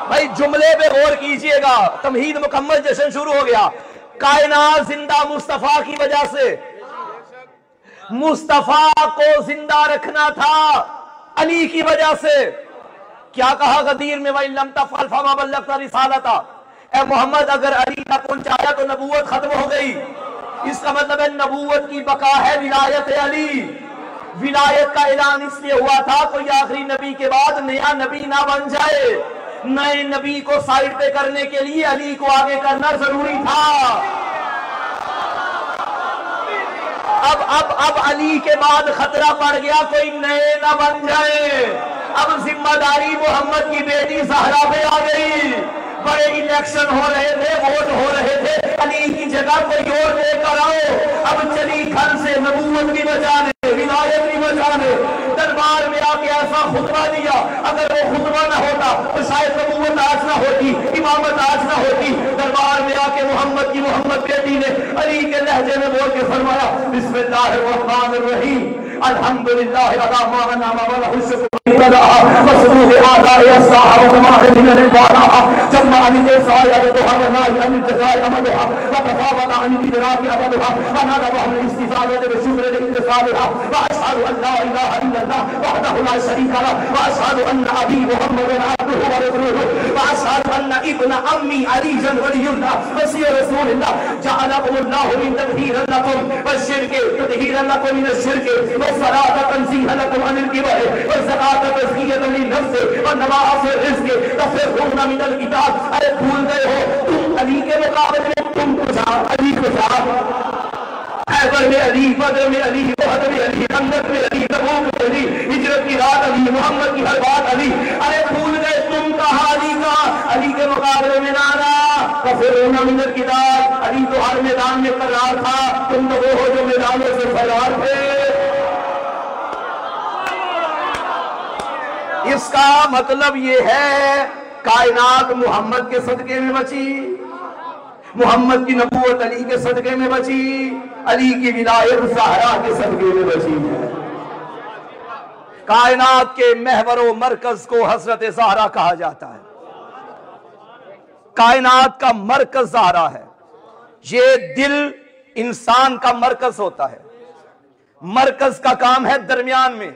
भाई जुमले पे गौर कीजिएगा, तमहीद मुकम्मल, जश्न शुरू हो गया। कायनात जिंदा मुस्तफा की वजह से। मुस्तफा को जिंदा रखना था अली की वजह से। क्या कहा गदीर में, वही लम तफ़अल फमा बल्लग़ता रिसालता, ए मोहम्मद अगर अली ना पहुंचाया तो नबूवत खत्म हो गई। इसका मतलब है नबूवत की बका है विलायत अली। विलायत का ऐलान इसलिए हुआ था कोई आखिरी नबी के बाद नया नबी ना बन जाए। नए नबी को साइड पे करने के लिए अली को आगे करना जरूरी था। अब अली के बाद खतरा पड़ गया कोई नए ना बन जाए। अब जिम्मेदारी मोहम्मद की बेटी ज़हरा पे आ गई। बड़े इलेक्शन हो रहे थे, वोट हो रहे थे, अली की जगह कोई और लेकर आओ। अब चली घर से नबूवत भी बचाने, विलायत भी बचाने। दरबार में आके ऐसा खुतबा दिया, अगर वो खुतबा ना होता तो शायद नबूवत आज ना होती, इमामत आज ना होती। दरबार में आके मोहम्मद की मोहम्मद बेटी ने अली के लहजे में बोल के फरमाया, बिस्मिल्लाहिर्रहमानिर्रहीम, अल्हम्दुलिल्लाह अला मा अनअम व लहु शुक्र मसरूह आदाए अस्हाब तुम्हारे दिल वाला जम्मा अली ने साया तो हरना अली जजाय अमलहा व तफावत अली इदराक अमलहा व नदा व इस्तिफादत व शुक्र इंतसाबहा व अशहदु अन ला इलाहा इल्लल्लाह वहदहु ला शरीका लहु व अशहदु अन्न अबी मुहम्मदन अब्दुहु व रसूलुहु व अशहदु अन्न इब्न अम्मी अली जन वलियुल्लाह व सय्यद रसूलुल्लाह जअलहुल्लाहु मिन तदहीरन लकुम व शिरक तदहीरन लकुम मिन शिरक व सलात तंजीहन लकुम अनिल किबर व ज़कात तज़कियतन लिनफ्स व नवाअफ रिज़्क़ तफरहुन मिनल किताब। अरे भूल गए हो तुम अली के मुकाबले में तुम कुछ अली को खैबर में अली, बदर में अली, उहद में अली, खंदक में अली, तबूक में अली, हिजरत की रात अली, मोहम्मद की हर बात अली। अरे भूल गए तुम कहा अली का, अली के मुकाबले में नाना तफरहुन मिनल किताब। अली तो हर मैदान में करार था, तुम तो वो हो जो मैदानों से फरार थे। इसका मतलब ये है कायनात मोहम्मद के सदके में बची, मोहम्मद की नबूवत अली के सदके में बची, अली की विलायत ज़हरा के सदके में बची है। कायनात के महवर व मरकज को हजरत ज़हरा कहा जाता है। कायनात का मरकज ज़हरा है। ये दिल इंसान का मरकज होता है। मरकज का काम है दरमियान में।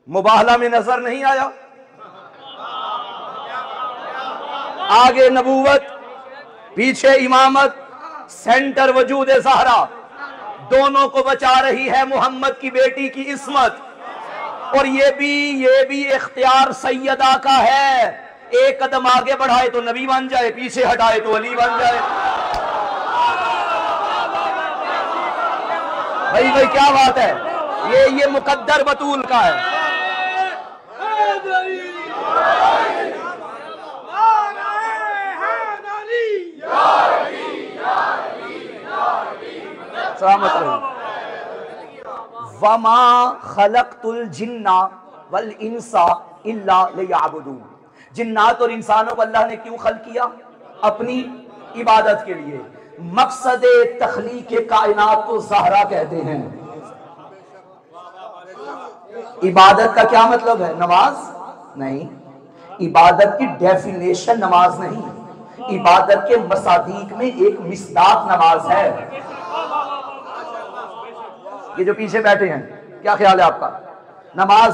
मुबाहला में नजर नहीं आया, आगे नबूवत, पीछे इमामत, सेंटर वजूद ज़हरा, दोनों को बचा रही है मोहम्मद की बेटी की इस्मत। और ये भी इख्तियार सैयदा का है। एक कदम आगे बढ़ाए तो नबी बन जाए, पीछे हटाए तो अली बन जाए। भाई क्या बात है, ये मुकद्दर बतूल का है। सलामत रहिए। वमा खलक़तुल जिन्ना वल इंसा इल्ला लियअबुदून। जिन्नात और इंसानों को अल्लाह ने क्यों खल्क़ किया? अपनी इबादत के लिए। मकसद तख्लीक़ कायनात को ज़हरा कहते हैं। इबादत का क्या मतलब है? नमाज, नहीं, इबादत की डेफिनेशन नमाज नहीं, इबादत के मसादीक में एक मिसदाक नमाज है। ये जो पीछे बैठे हैं, क्या ख्याल है आपका? नमाज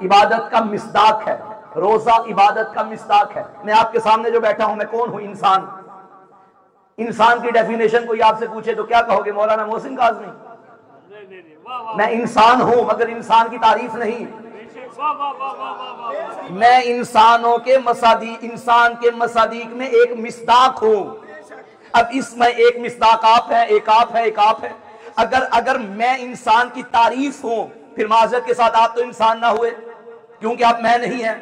इबादत का मिसदाक है, रोजा इबादत का मिसदाक है। मैं आपके सामने जो बैठा हूं, मैं कौन हूं? इंसान। इंसान की डेफिनेशन कोई आपसे पूछे तो क्या कहोगे? मौलाना मोहसिन काज़मी। मैं इंसान हूं मगर इंसान की तारीफ नहीं। मैं इंसानों के इंसान के मसादीक में एक मिसदाक हूं। अब इसमें एक मिसदाक आप है, एक आप है, एक आप है। अगर मैं इंसान की तारीफ हूं, फिर माजरत के साथ आप तो इंसान ना हुए, क्योंकि आप मैं नहीं है।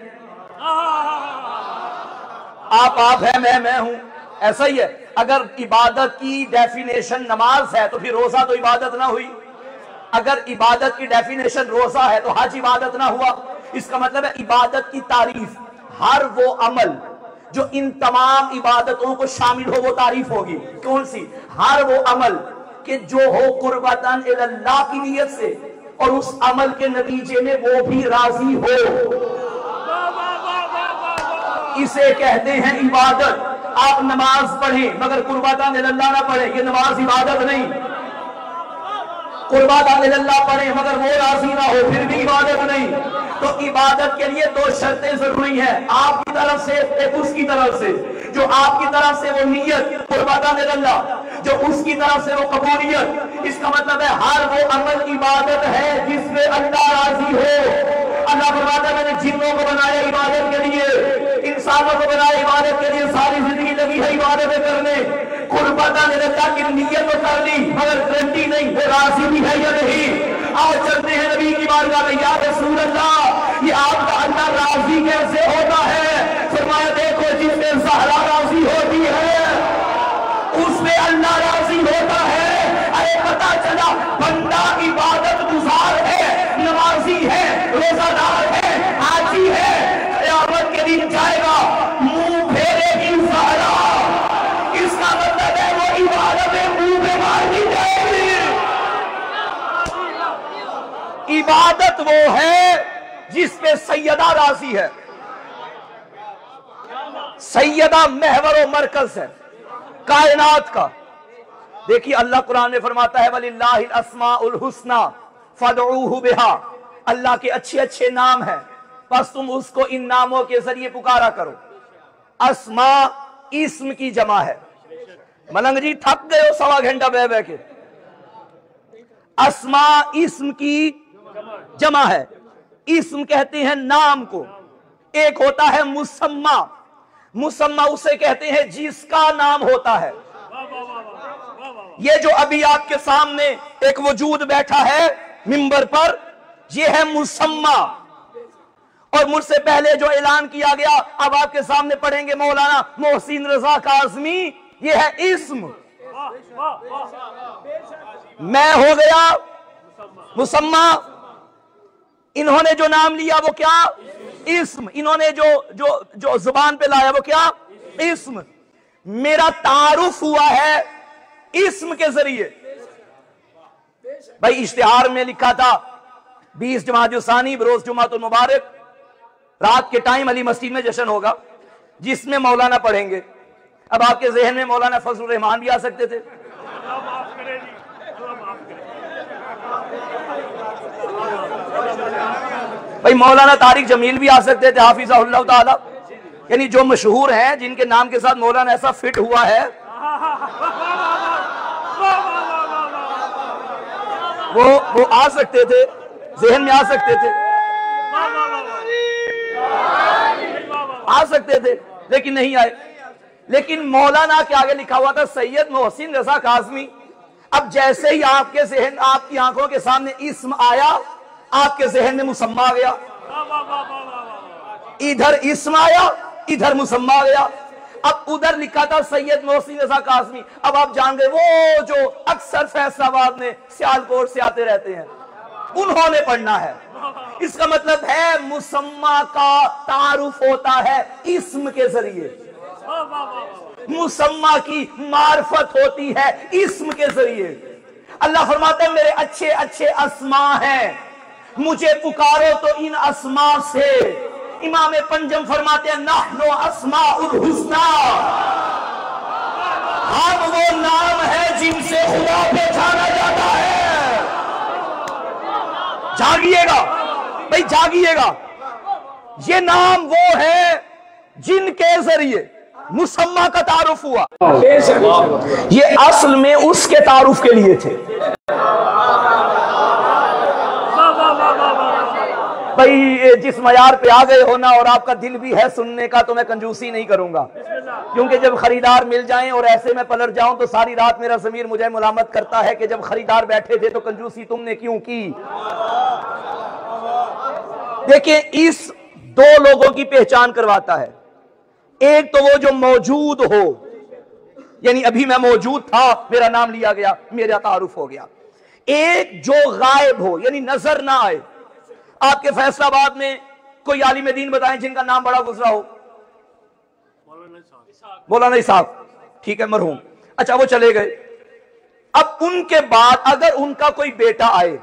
आप है, मैं हूं। ऐसा ही है। अगर इबादत की डेफिनेशन नमाज है तो फिर रोजा तो इबादत ना हुई। अगर इबादत की डेफिनेशन रोजा है तो हज इबादत ना हुआ। इसका मतलब है इबादत की तारीफ, हर वो अमल जो इन तमाम इबादतों को शामिल हो वो तारीफ होगी। कौन सी? हर वो अमल कि जो हो कुर्बतन इल्लाह की नीयत से और उस अमल के नतीजे में वो भी राजी हो, इसे कहते हैं इबादत। आप नमाज पढ़ें मगर कुर्बान अल्लाह ना पढ़े, ये नमाज इबादत नहीं। कुर्बान अल्लाह पढ़े मगर वो राजी ना हो, फिर भी इबादत नहीं। तो इबादत के लिए दो शर्तें जरूरी हैं, आपकी तरफ से एक उसकी तरफ से। जो आपकी तरफ से वो नियत कुर्बान अल्लाह, जो उसकी तरफ से वो कबूलियत। इसका मतलब है हर वो अमल इबादत है जिसमें अल्लाह राजी हो। अल्लाह फरमाता है मैंने जिन्नों को बनाया इबादत के लिए, इंसानों को बनाया इबादत के लिए, सारी जिंदगी लगी है इबादतें करने। कुर्बान अल्लाह की नियत तो कर ली मगर गारंटी नहीं वो राजी भी है या नहीं। आओ चलते हैं नबी की बारगाह में। या रसूल अल्लाह, ये आपका अल्लाह राजी कैसे होता है? फरमाया देखो जिसमें ज़हरा राजी होती है उसमें अल्लाह राजी होता है। अरे पता चला बंदा इबादत गुजार है, नमाजी है, रोजादार है, हाजी है, क़यामत के दिन जाएगा मुंह फेरेगी ज़हरा। इसका मतलब है वो इबादत में मुंह पे मार दी जाएगी। इबादत वो है जिसपे सैयदा राजी है। सैयदा महवर व मरकज है कायनात का। देखिए अल्लाह कुरान में फरमाता है वलिल्लाहिल अस्माउल हुस्ना फदऊहु बिहा। अल्लाह के अच्छे अच्छे नाम हैं, बस तुम उसको इन नामों के जरिए पुकारा करो। अस्मा इस्म की जमा है। मलंग जी थक गए हो 1.25 घंटा बह बह के। अस्मा इस्म की जमा है। इस्म कहते हैं नाम को। एक होता है मुसम्मा। मुसम्मा उसे कहते हैं जिसका नाम होता है। ये जो अभी आपके सामने एक वजूद बैठा है मिंबर पर, ये है मुसम्मा। और मुझसे पहले जो ऐलान किया गया अब आपके सामने पढ़ेंगे मौलाना मोहसिन रजा काज़मी, ये है इस्म। मैं हो गया मुसम्मा। इन्होंने जो नाम लिया वो क्या? इस्म। इन्होंने जो जुबान पे लाया वो क्या? इस्म। मेरा तारुफ हुआ है इस्म के जरिए। भाई इश्तिहार में लिखा था 20 जमात-उस-सानी बरोज जुमातुल मुबारक रात के टाइम अली मस्जिद में जश्न होगा जिसमें मौलाना पढ़ेंगे। अब आपके जहन में मौलाना फजलुर रहमान भी आ सकते थे। भाई मौलाना तारिक जमील भी आ सकते थे हाफिज़हुल्लाह ताला। यानी जो मशहूर हैं जिनके नाम के साथ मौलाना ऐसा फिट हुआ है वो आ सकते थे, जहन में आ सकते थे, आ सकते थे लेकिन नहीं आए। लेकिन मौलाना के आगे लिखा हुआ था सैयद मोहसिन रजा काज़मी। अब जैसे ही आपके जहन, आपकी आंखों के सामने इस्म आया, आपके जहन में मुसम्मा आ गया। इधर इस्म आया, इधर मुसम्मा आ गया। अब उधर लिखा था सैयद मोहसिन रजा काज़मी। अब आप जान गए वो जो अक्सर फैसलाबाद में सियालकोट से आते रहते हैं, उन्होंने पढ़ना है। इसका मतलब है मुसम्मा का तारुफ होता है इस्म के जरिए। मुसम्मा की मार्फत होती है इस्म के जरिए। अल्लाह फरमाता है मेरे अच्छे अच्छे अस्मा हैं, मुझे पुकारो तो इन अस्मा से। इमाम पंजम फरमाते हैं नहनु अस्माउल हुस्ना, हम वो नाम है जिनसे खुदा पहचाना जाता है। जागिएगा भाई, जागिएगा। ये नाम वो है जिनके जरिए मुसम्मा का तारुफ हुआ। ये असल में उसके तारुफ के लिए थे। भाई जिस मयार पे आ गए हो ना, और आपका दिल भी है सुनने का, तो मैं कंजूसी नहीं करूंगा, क्योंकि जब खरीदार मिल जाएं और ऐसे में पलट जाऊं तो सारी रात मेरा ज़मीर मुझे मुलामत करता है कि जब खरीदार बैठे थे तो कंजूसी तुमने क्यों की। देखिए, इस दो लोगों की पहचान करवाता है। एक तो वो जो मौजूद हो, यानी अभी मैं मौजूद था, मेरा नाम लिया गया, मेरा तारुफ हो गया। एक जो गायब हो, यानी नजर ना आए। आपके फैसलाबाद में कोई आलिम दीन बताएं जिनका नाम बड़ा गुजरा हो। मौलाना साहब, ठीक है, मरहूम। अच्छा, वो चले गए। अब उनके बाद अगर उनका कोई बेटा आए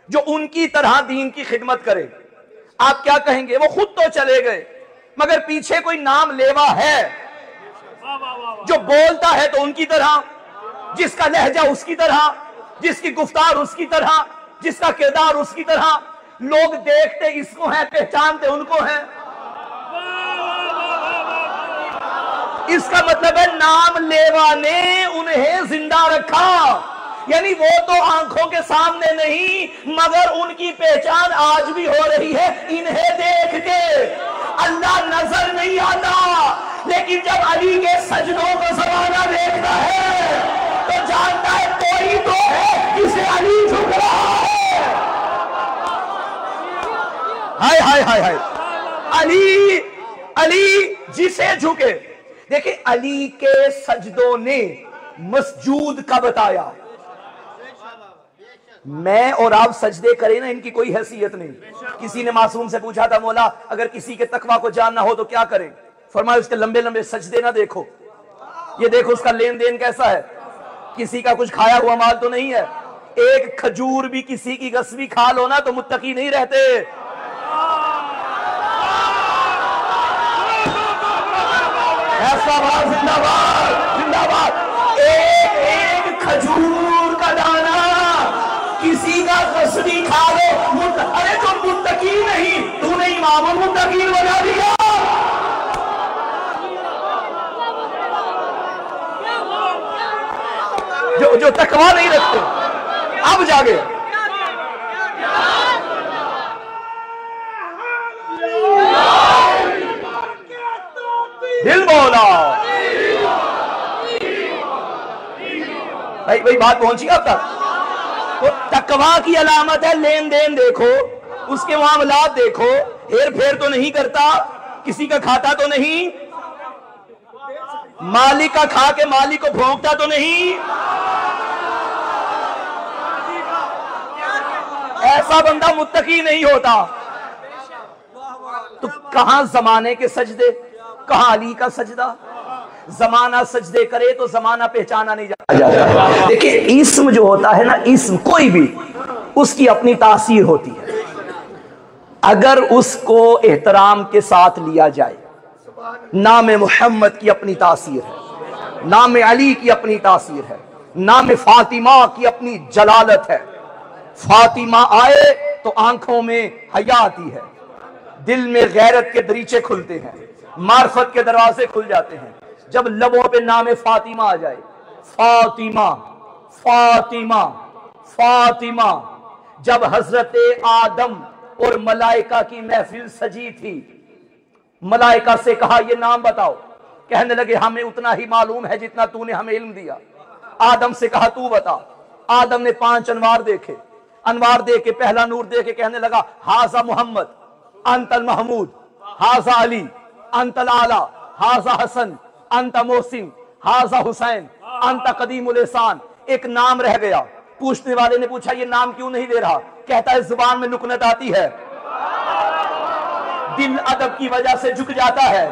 जो उनकी तरह दीन की खिदमत करे, आप क्या कहेंगे? वो खुद तो चले गए, मगर पीछे कोई नाम लेवा है जो बोलता है तो उनकी तरह, जिसका लहजा उसकी तरह, जिसकी गुफ्तार उसकी तरह, जिसका किरदार उसकी तरह। लोग देखते इसको है, पहचानते उनको है। इसका मतलब है नाम लेवा ने उन्हें जिंदा रखा, यानी वो तो आंखों के सामने नहीं, मगर उनकी पहचान आज भी हो रही है इन्हें देख के। अल्लाह नजर नहीं आता, लेकिन जब अली के सजदों का जमाना देखता है तो जानता है कोई तो है जिसे अली झुक रहा है। हाय हाय हाय हाय, अली, अली जिसे झुके। देखिए, अली के सजदों ने मसजूद का बताया। मैं और आप सजदे करें ना, इनकी कोई हैसियत नहीं। किसी ने मासूम से पूछा था, मौला अगर किसी के तकवा को जानना हो तो क्या करें? फरमाया उसके लंबे लंबे सजदे ना देखो, ये देखो उसका लेन देन कैसा है, किसी का कुछ खाया हुआ माल तो नहीं है। एक खजूर भी किसी की गस्बी खा लो ना तो मुत्तकी नहीं रहते। ऐसा जिंदाबाद जिंदाबाद। एक एक खजूर का दाना किसी का गस्बी खा लो, अरे तो मुत्तकी नहीं, तूने इमाम मुत्तकी बना दिया। जो तकवा नहीं रखते, अब जागे। दिल बोला भाई, भाई बात पहुंची अब तक। तो तकवा की अलामत है लेन देन देखो, उसके मामलात देखो, हेर फेर तो नहीं करता, किसी का खाता तो नहीं, मालिक का खा के मालिक को भोंकता तो नहीं। ऐसा बंदा मुत्तकी नहीं होता। तो कहां जमाने के सजदे, कहां अली का सजदा? जमाना सजदे करे तो जमाना पहचाना नहीं जाता। देखिए, इस्म जो होता है ना, इस्म कोई भी, उसकी अपनी तासीर होती है। अगर उसको एहतराम के साथ लिया जाए, नाम मोहम्मद की अपनी तासीर है, नाम अली की अपनी तासीर है, नाम फातिमा की अपनी जलालत है। फातिमा आए तो आंखों में हया आती है, दिल में गैरत के दरीचे खुलते हैं, मार्फत के दरवाजे खुल जाते हैं। जब लबों पे नाम फातिमा आ जाए, फातिमा फातिमा फातिमा। जब हजरत आदम और मलाइका की महफिल सजी थी, मलाइका से कहा ये नाम बताओ, कहने लगे हमें उतना ही मालूम है जितना तूने हमें इल्म दिया। आदम से कहा तू बता। आदम ने 5 अनवार देखे, अनवार दे के पहला नूर दे के कहने लगा हाजा मोहम्मद अंतल महमूद, हाजा अली अंतल आला, हाजा हसन अंत मोहसिन, हाजा हुसैन अंत कदीमुल एहसान। एक नाम रह गया। पूछने वाले ने पूछा ये नाम क्यों नहीं दे रहा? कहता है जुबान में नुकनत आती है, दिल अदब की वजह से झुक जाता है,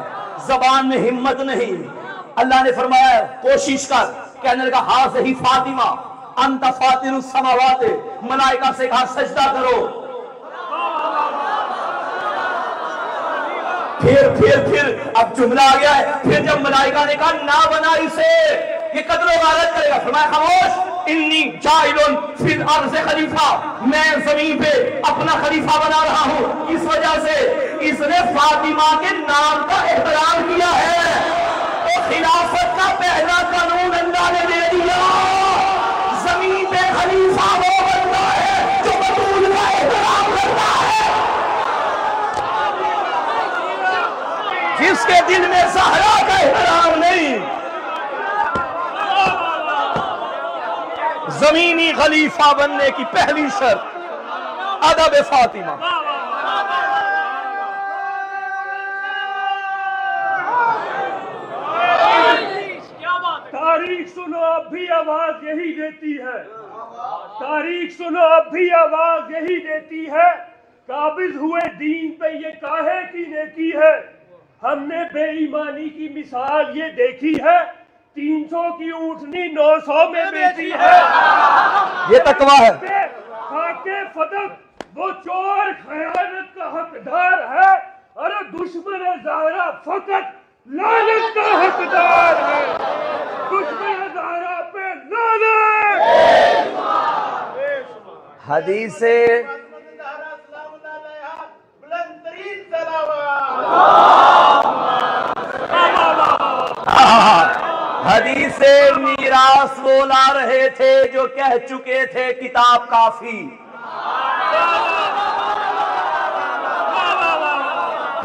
जबान में हिम्मत नहीं। अल्लाह ने फरमाया कोशिश कर। कहने लगा हाज ही फातिमा अंत फातिरुस समावात। मलाइका से कहा सजदा करो। फिर अब जुमला आ गया है। फिर जब मलाइका ने कहा ना बना इसे, ये कत्लो गारत करेगा, फरमाया खामोश, इन्नी जाइलुन फिल अर्ज़ खलीफा, मैं जमीन पे अपना खलीफा बना रहा हूं। इस वजह से इसने फातिमा के नाम का एहतराम किया है। तो खिलाफत का पहला कानून अल्लाह ने दे दिया, जमीन पे खलीफा वो बनता है जो बतूल का एहतराम करता है, जिसके दिल में ज़हरा का एहतराम नहीं। जमीनी खलीफा बनने की पहली शर्त अदब फातिमा। तारीख सुनो अब भी आवाज यही देती है, तारीख सुनो अब भी आवाज यही देती है, काबिज हुए दीन पे ये काहे की नेकी है। हमने बेईमानी की मिसाल ये देखी है, 300 की ऊँटनी 900 में बेची है। ये तकवा है। खाके फदक वो चोर खयानत का हकदार है, अरे दुश्मन ज़हरा फकत लानत का हकदार है। दुश्मन ज़हरा पे लानत। हदीसे हदीसे मीरास वो ला रहे थे जो कह चुके थे किताब काफी।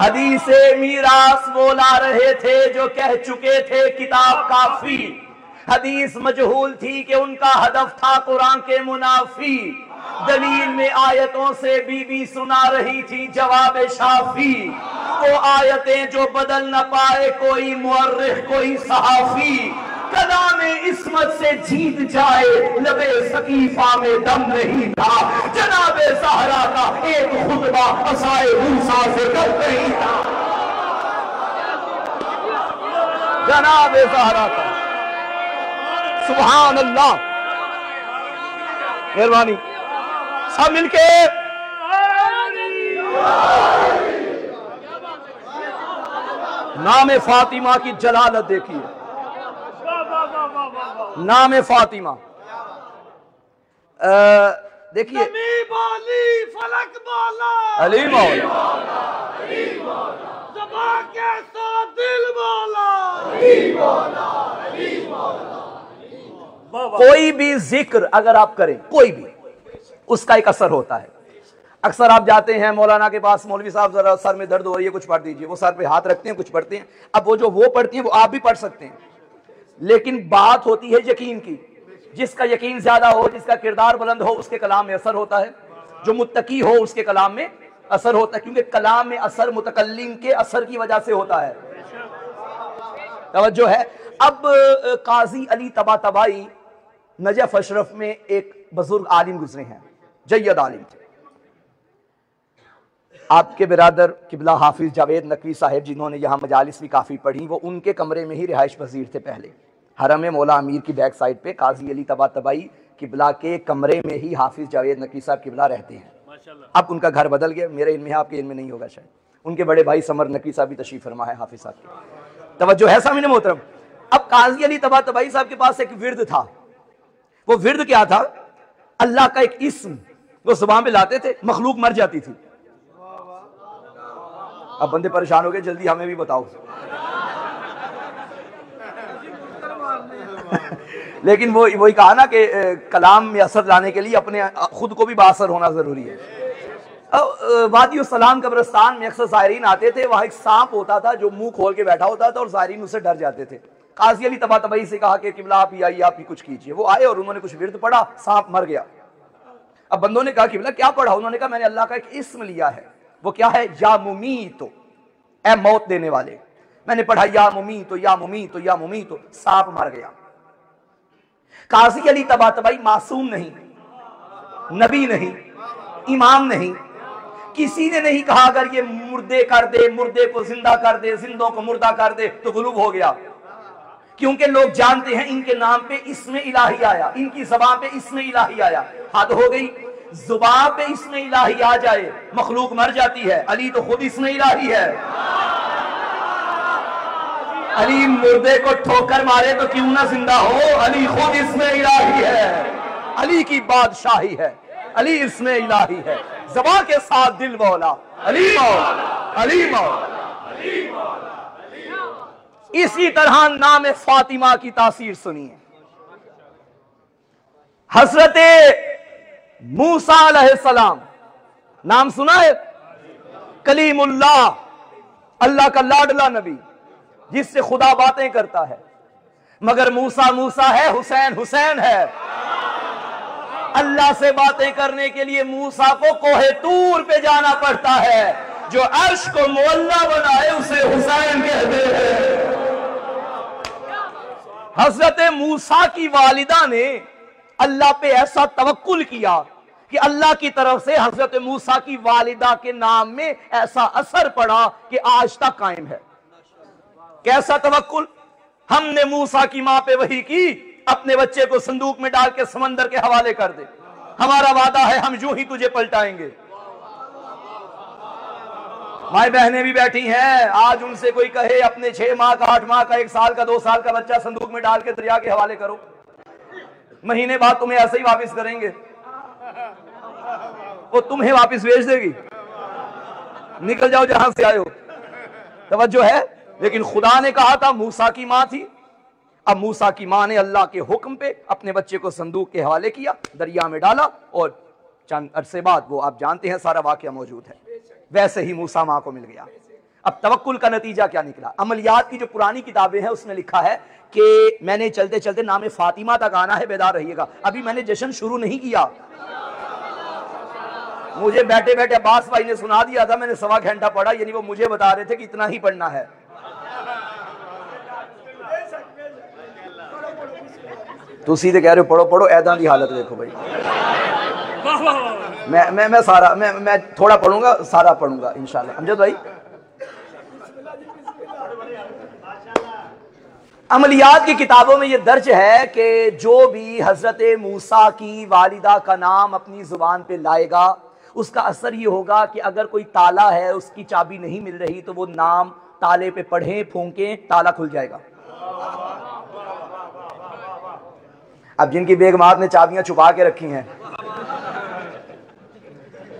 हदीसे मीरास वो ला रहे थे जो कह चुके थे किताब काफी। हदीस मजहूल थी कि उनका हदफ था कुरान के मुनाफी। दलील में आयतों से बीबी सुना रही थी जवाब शाफी। वो आयतें जो बदल न पाए कोई मुअर्रिख कोई सहाफी। कलामे इस्मत से जीत जाए लबे सकीफा में दम नहीं था। जनाबे ज़हरा का एक खुतबा असाए मूसा से कल नहीं था। जनाबे ज़हरा का सुभान अल्लाह। मेहरबानी सब मिलके नाम फातिमा की जलालत देखिए। नाम फातिमा देखिए, फलक बाला अली मौला कोई भी जिक्र अगर आप करें, कोई भी, उसका एक असर होता है। अक्सर आप जाते हैं मौलाना के पास, मौलवी साहब जरा सर में दर्द हो रही है कुछ पढ़ दीजिए, वो सर पे हाथ रखते हैं कुछ पढ़ते हैं। अब वो जो वो पढ़ती हैं वो आप भी पढ़ सकते हैं, लेकिन बात होती है यकीन की। जिसका यकीन ज्यादा हो, जिसका किरदार बुलंद हो, उसके कलाम में असर होता है। जो मुत्तकी हो उसके कलाम में असर होता है, क्योंकि कलाम में असर मुतकल्लिम के असर की वजह से होता है। तवज्जो है। अब काजी अली तबातबाई नजफ अशरफ में एक बुजुर्ग आलिम गुजरे हैं, जय्यद आलिम थे। आपके बिरादर किबला हाफिज जावेद नकवी साहब जिन्होंने यहाँ मजालिस भी काफ़ी पढ़ी, वो उनके कमरे में ही रिहाइश पजीर थे। पहले हरम मौला अमीर की बैक साइड पे काजी अली तबातबाई किबला के कमरे में ही हाफिज जावेद नकवी साहब किबला रहते हैं। अब उनका घर बदल गया, मेरे इनमें आपके इनमें नहीं होगा शायद। उनके बड़े भाई समर नकवी साहब भी तशरीफ फरमा है हाफिज साहब के। तवज्जो है सामने मोहतरम। अब काजी अली तबातबाई साहब के पास एक विर्द था। वो विर्द क्या था? अल्लाह का एक इस्म वो ज़ुबान पे लाते थे, मखलूक मर जाती थी। अब बंदे परेशान हो गए, जल्दी हमें भी बताओ। लेकिन वो वही कहा ना कि कलाम में असर लाने के लिए अपने खुद को भी बासर होना जरूरी है। वादी सलाम कब्रिस्तान में अक्सर ज़ायरीन आते थे, वहां एक सांप होता था जो मुंह खोल के बैठा होता था और ज़ायरीन उससे डर जाते थे। काजी अली तबातबाई से कहा कि किबला आप ही आइए, आप ही कुछ कीजिए। वो आए और उन्होंने कुछ विर्द पढ़ा, सांप मर गया। अब बंदों ने कहा किबला क्या पढ़ा? उन्होंने कहा मैंने अल्लाह का एक इस्म लिया है। वो क्या है? या मुमीतो, ए मौत देने वाले। मैंने पढ़ा या मुमीतो या मुमीतो या मुमीतो, सांप मर गया। काजी अली तबातबाई मासूम नहीं, नबी नहीं, इमाम नहीं, किसी ने नहीं कहा अगर ये मुर्दे कर दे, मुर्दे को जिंदा कर दे, जिंदों को मुर्दा कर दे तो गुलूब हो गया। क्योंकि लोग जानते हैं इनके नाम पे इसमें इलाही आया, इनकी ज़बान पे इसमें इलाही आया। हद हो गई, ज़ुबान पे इसमें इलाही आ जाए मखलूक मर जाती है। अली तो खुद इसमें इलाही है। अली मुर्दे को ठोकर मारे तो क्यों ना जिंदा हो, अली खुद इसमें इलाही है, अली की बादशाही है, अली इसमें इलाही है। ज़बां के साथ दिल मौला, अली मौला, अली मौला। इसी तरह नाम फातिमा की तासीर सुनिए। हजरत मूसा अलैहिस्सलाम, नाम सुना है? कलीमुल्लाह, अल्लाह का लाडला नबी, जिससे खुदा बातें करता है। मगर मूसा मूसा है, हुसैन हुसैन है। अल्लाह से बातें करने के लिए मूसा को कोहे तूर पे जाना पड़ता है। जो अर्श को मुअल्ला बनाए उसे हुसैन कहते हैं। हजरत मूसा की वालिदा ने अल्लाह पे ऐसा तवक्कुल किया कि अल्लाह की तरफ से हजरत मूसा की वालिदा के नाम में ऐसा असर पड़ा कि आज तक कायम है। कैसा तवक्कुल? हमने मूसा की मां पे वही की, अपने बच्चे को संदूक में डाल के समंदर के हवाले कर दे, हमारा वादा है हम यूं ही तुझे पलटाएंगे। माई बहनें भी बैठी हैं, आज उनसे कोई कहे अपने 6 माह का, 8 माह का, 1 साल का, 2 साल का बच्चा संदूक में डाल के दरिया के हवाले करो, महीने बाद तुम्हें ऐसे ही वापस करेंगे, वो तुम्हें वापस भेज देगी। निकल जाओ जहां से आए हो। तवज्जो है? लेकिन खुदा ने कहा था, मूसा की मां थी। अब मूसा की मां ने अल्लाह के हुक्म पे अपने बच्चे को संदूक के हवाले किया, दरिया में डाला, और चंद अरसे बाद वो आप जानते हैं सारा वाकया मौजूद है। वैसे ही मूसा मां को मिल गया। अब तवक्कुल का नतीजा क्या निकला? अमलियात की जो पुरानी किताबें हैं उसमें लिखा है कि मैंने चलते चलते नाम फातिमा तक आना है, बेदार रहिएगा, अभी मैंने जश्न शुरू नहीं किया। मुझे बैठे बैठे अब्बास भाई ने सुना दिया था, मैंने 1.25 घंटा पढ़ा, यानी वो मुझे बता रहे थे कि इतना ही पढ़ना है। तो सीधे कह रहे हो पढ़ो पढ़ो, ऐदा की हालत देखो भाई। मैं सारा मैं थोड़ा पढ़ूंगा, सारा पढ़ूंगा इंशाल्लाह। अमजद भाई, अमलियात की किताबों में यह दर्ज है कि जो भी हजरत मूसा की वालिदा का नाम अपनी जुबान पे लाएगा, उसका असर ये होगा कि अगर कोई ताला है, उसकी चाबी नहीं मिल रही, तो वो नाम ताले पे पढ़े, फूंके, ताला खुल जाएगा। अब जिनकी बेगमात ने चाबियां छुपा के रखी हैं,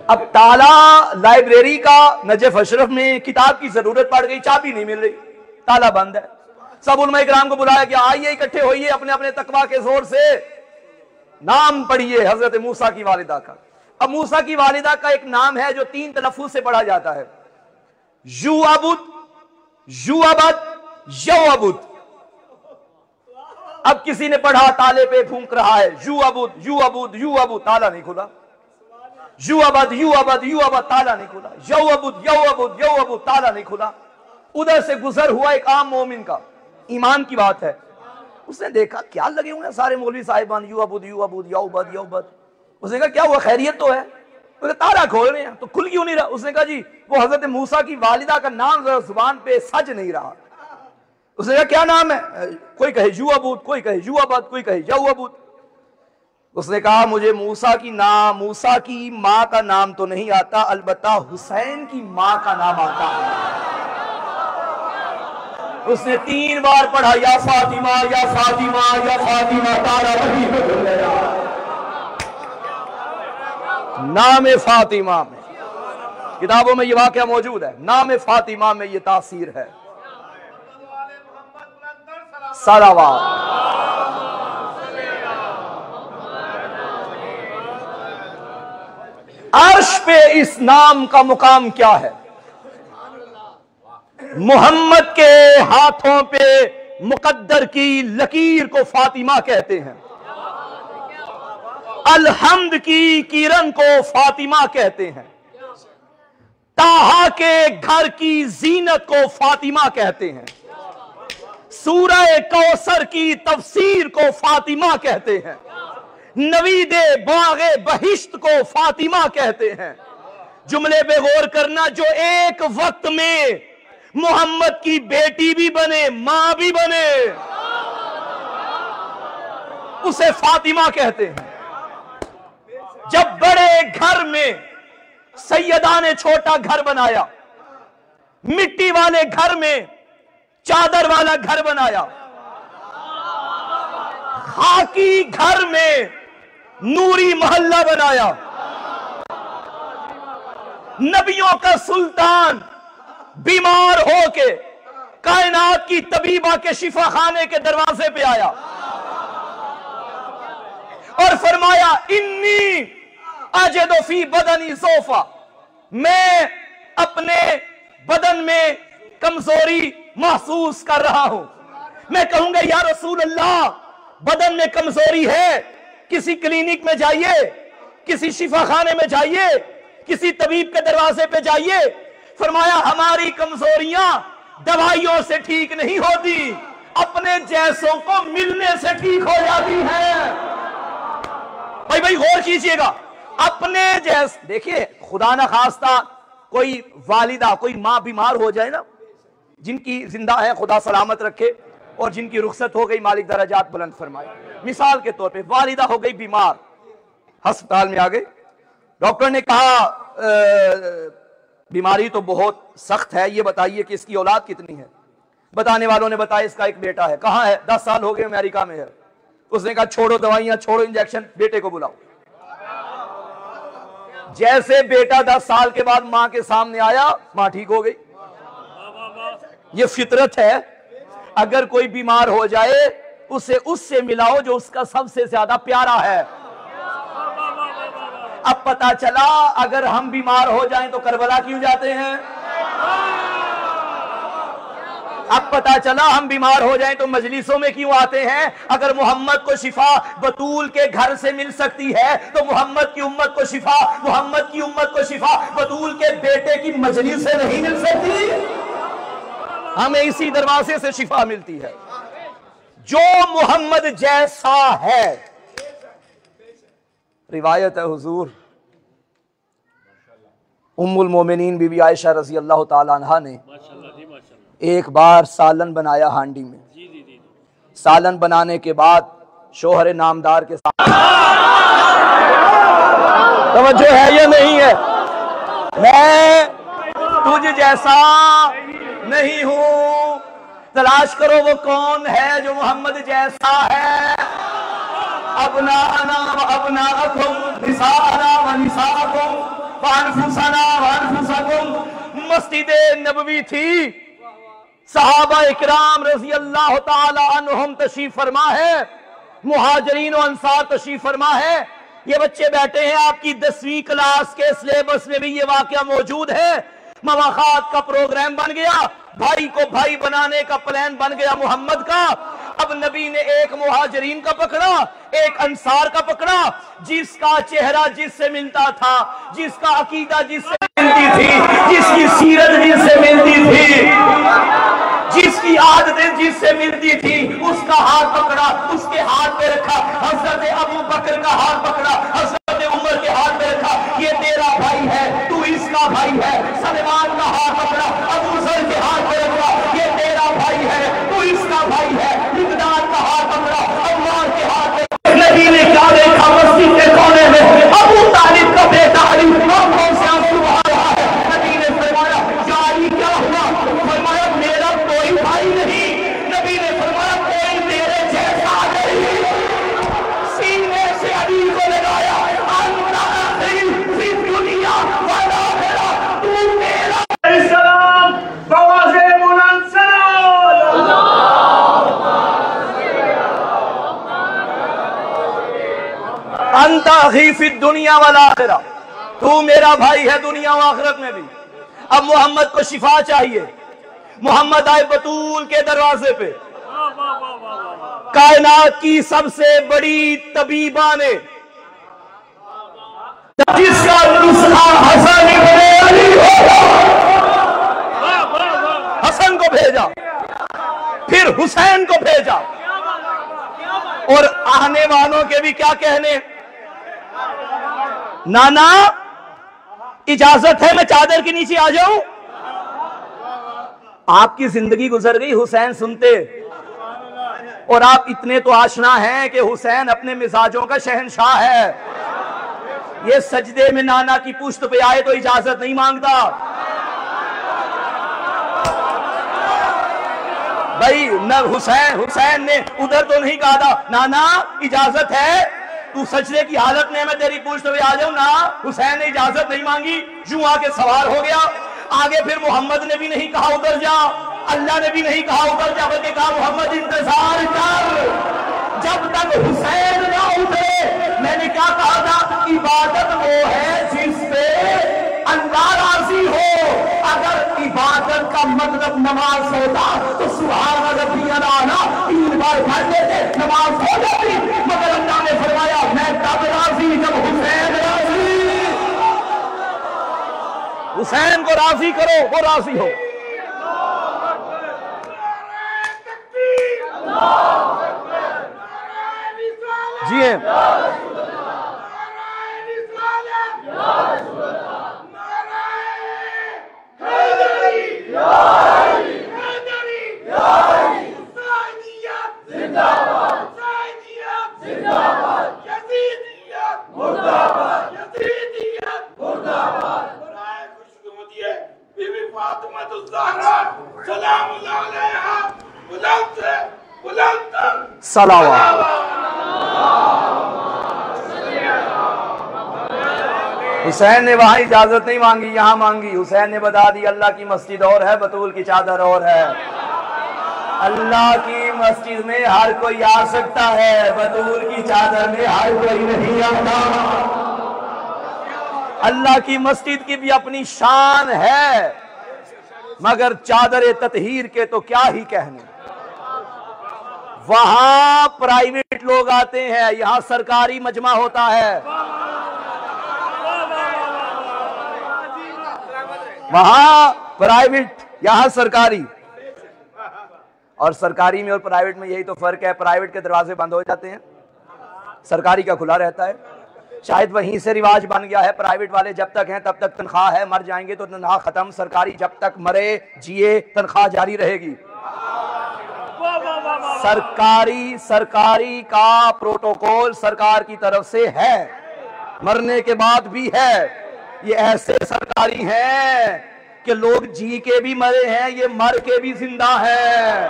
अब ताला लाइब्रेरी का नजफ अशरफ में किताब की जरूरत पड़ गई, चाबी नहीं मिल रही, ताला बंद है। सब उलमा इकराम को बुलाया कि आइए इकट्ठे होइए, अपने अपने तकवा के जोर से नाम पढ़िए हजरत मूसा की वालिदा का। अब मूसा की वालिदा का एक नाम है जो 3 तलफ्फुज से पढ़ा जाता है, युअबुद, युअबद, यौअबुद। अब किसी ने पढ़ा, ताले पे फूंक रहा है, युअबुद, युअबुद, युअबुद, ताला नहीं खुला। युअबद, युअबद, युअबद, ताला नहीं खुला। यौअबुद, यौअबुद, यौअबुद, ताला नहीं खुला। उधर से गुजर हुआ एक आम मोमिन का, ईमान की बात है, उसने देखा क्या लगे हुए हैं सारे मौलवी साहिबान, युअबुद, युअबुद, यौअबद, यौअबद। उसने कहा क्या हुआ, खैरियत तो है? उसने ताला खोल रहे हैं, तो खुल क्यों नहीं रहा? उसने कहा जी वो हजरत मूसा की वालिदा का नाम जरा जुबान पे सज नहीं रहा। उसने कहा क्या नाम है? कोई कहे युअबुद, कोई कहे युअबद, कोई कहे यौअबुद। उसने कहा मुझे मूसा की माँ का नाम तो नहीं आता, अलबत्ता हुसैन की माँ का नाम आता है। उसने 3 बार पढ़ा, या फातिमा, या फातिमा, या फातिमा, तारा वही हो गया। नाम फातिमा में, किताबों में ये वाकया मौजूद है, नाम फातिमा में ये तासीर है। सलावत। अर्श पे इस नाम का मुकाम क्या है? मोहम्मद के हाथों पे मुकद्दर की लकीर को फातिमा कहते हैं, अलहम्द की किरण को फातिमा कहते हैं, ताहा के घर की जीनत को फातिमा कहते हैं, सूरह कौसर की तफसीर को फातिमा कहते हैं, नवीदे बागे बहिश्त को फातिमा कहते हैं। जुमले पे गौर करना, जो एक वक्त में मोहम्मद की बेटी भी बने, मां भी बने, उसे फातिमा कहते हैं। जब बड़े घर में सैयदा ने छोटा घर बनाया, मिट्टी वाले घर में चादर वाला घर बनाया, खाकी घर में नूरी मोहल्ला बनाया, नबियों का सुल्तान बीमार होके कायनात की तबीबा के शिफा खाने के दरवाजे पे आया और फरमाया इन्नी अजदु फी बदनी ज़ौफ़ा, मैं अपने बदन में कमजोरी महसूस कर रहा हूं। मैं कहूंगा या रसूल अल्लाह, बदन में कमजोरी है, किसी क्लिनिक में जाइए, किसी शिफा खाने में जाइए, किसी तबीब के दरवाजे पे जाइए। फरमाया हमारी कमजोरियां दवाइयों से ठीक नहीं होती, अपने जैसों को मिलने से ठीक हो जाती है। भाई गौर कीजिएगा, अपने जैसे देखिए, खुदा ना खास्ता कोई वालिदा, कोई माँ बीमार हो जाए ना, जिनकी जिंदा है खुदा सलामत रखे और जिनकी रुखसत हो गई मालिक दरजात बुलंद फरमाए। मिसाल के तौर पे वालिदा हो गई बीमार, अस्पताल में आ गई, डॉक्टर ने कहा बीमारी तो बहुत सख्त है, ये बताइए कि इसकी औलाद कितनी है। बताने वालों ने बताया इसका एक बेटा है। कहाँ है? 10 साल हो गए अमेरिका में है। उसने कहा छोड़ो दवाइयां, छोड़ो इंजेक्शन, बेटे को बुलाओ। जैसे बेटा 10 साल के बाद मां के सामने आया, मां ठीक हो गई। ये फितरत है, अगर कोई बीमार हो जाए उसे उससे मिलाओ जो उसका सबसे ज्यादा प्यारा है। अब पता चला अगर हम बीमार हो जाएं तो करबला क्यों जाते हैं। अब पता चला हम बीमार हो जाएं तो मजलिसों में क्यों आते हैं। अगर मोहम्मद को शिफा बतूल के घर से मिल सकती है तो मोहम्मद की उम्मत को शिफा, मोहम्मद की उम्मत को शिफा बतूल के बेटे की मजलिस से नहीं मिल सकती। हमें इसी दरवाजे से शिफा मिलती है। जो मोहम्मद जैसा है, रिवायत है हुजूर उम्मुल मोमिनीन बीबी आयशा रजी अल्लाह ताला अन्हा ने एक बार सालन बनाया हांडी में। सालन बनाने के बाद शोहर नामदार के साथ, तवज्जो है या नहीं है, मैं तुझ जैसा नहीं हूं, तलाश करो वो कौन है जो मोहम्मद जैसा है। अपना नाम अपना मस्जिद नबवी थी, सहाबा इकराम रजी अल्लाह ताला अन्हुम तशरीफ फरमा है, मुहाजिरीन और अंसार तशरीफ फरमा है। ये बच्चे बैठे हैं, आपकी 10वीं क्लास के सिलेबस में भी ये वाकया मौजूद है। मवाखात का प्रोग्राम बन गया, भाई को भाई बनाने का प्लान बन गया मोहम्मद का। अब नबी ने एक मुहाजिरीन का पकड़ा, एक अंसार का पकड़ा, जिसका चेहरा जिससे मिलता था, जिसका अकीदा जिससे मिलती थी, जिसकी सीरत जिससे मिलती थी, जिसकी आदतें जिससे मिलती थी, उसका हाथ पकड़ा, उसके हाथ पे रखा। हजरत अबू बकर का हाथ पकड़ा, हजरत उमर के हाथ पे रखा, ये तेरा भाई है, तू इसका भाई है। सलमान का हाथ पकड़ा, अबू जर के हाथ पे रखा, ये तेरा भाई है, तू इसका भाई है। मिकदाद का हाथ पकड़ा, अम्मार के हाथ पे। नबी ने क्या देखा मस्जिद के कोने में? अबू तालिब का बेटा अली आंखों से आंसू बहा रहा है। नबी ने फरमाया जारी क्या हुआ? फरमाया मेरा कोई भाई नहीं। नबी ने फरमाया कोई मेरे जैसा नहीं। सीने से अली को लगाया, दुनिया वाला मेरा, तू मेरा। सलाम बवाज़े बुलंद अंता ही फिर दुनिया वाला आखिरा, तू मेरा भाई है दुनिया व आखिरत में भी। अब मोहम्मद को शिफा चाहिए, मोहम्मद आए बतूल के दरवाजे पे। कायनात की सबसे बड़ी तबीबा ने जिसका नुस्खा हसन इब्ने अली होगा, हसन को भेजा, फिर हुसैन को भेजा, और आने वालों के भी क्या कहने, नाना इजाजत है मैं चादर के नीचे आ जाऊं। आपकी जिंदगी गुजर गई हुसैन सुनते, और आप इतने तो आशना हैं कि हुसैन अपने मिजाजों का शहंशाह है। ये सजदे में नाना की पुश्त पे आए तो इजाजत नहीं मांगता। भाई न हुसैन ने उधर तो नहीं कहा था नाना इजाजत है, तू सजदे की हालत में मैं तेरी पूछते हुए आ जाऊं ना। हुसैन ने इजाजत नहीं मांगी, यूं आके सवार हो गया। आगे फिर मोहम्मद ने भी नहीं कहा उधर जा, अल्लाह ने भी नहीं कहा उधर जा, बल्कि कहा मोहम्मद इंतजार कर जब तक हुसैन ना उठे। मैंने क्या कहा था, इबादत वो है जिस पे अल्लाह राजी हो। अगर इबादत का मतलब नमाज होता तो सुभान रब्बी अला 3 बार पढ़ लेते, नमाज हो जाती। मगर अल्लाह ने फरमाया मैं तब राजी जब हुसैन राजी। हुसैन को राजी करो, वो राजी हो। जी सलावत। हुसैन ने वहां इजाजत नहीं मांगी, यहां मांगी। हुसैन ने बता दी अल्लाह की मस्जिद और है, बतूल की चादर और है। अल्लाह की मस्जिद में हर कोई आ सकता है, बतूल की चादर में हर कोई नहीं आता। अल्लाह की मस्जिद की भी अपनी शान है, मगर चादर ततहीर के तो क्या ही कहने। वहां प्राइवेट लोग आते हैं, यहां सरकारी मजमा होता है। वहां प्राइवेट, यहां सरकारी। और सरकारी में और प्राइवेट में यही तो फर्क है, प्राइवेट के दरवाजे बंद हो जाते हैं, सरकारी का खुला रहता है। शायद वहीं से रिवाज बन गया है, प्राइवेट वाले जब तक हैं तब तक तनख्वाह है, मर जाएंगे तो तनख्वाह खत्म। सरकारी जब तक मरे जिए तनख्वाह जारी रहेगी। सरकारी का प्रोटोकॉल सरकार की तरफ से है, मरने के बाद भी है। ये ऐसे सरकारी हैं कि लोग जी के भी मरे हैं, ये मर के भी जिंदा है।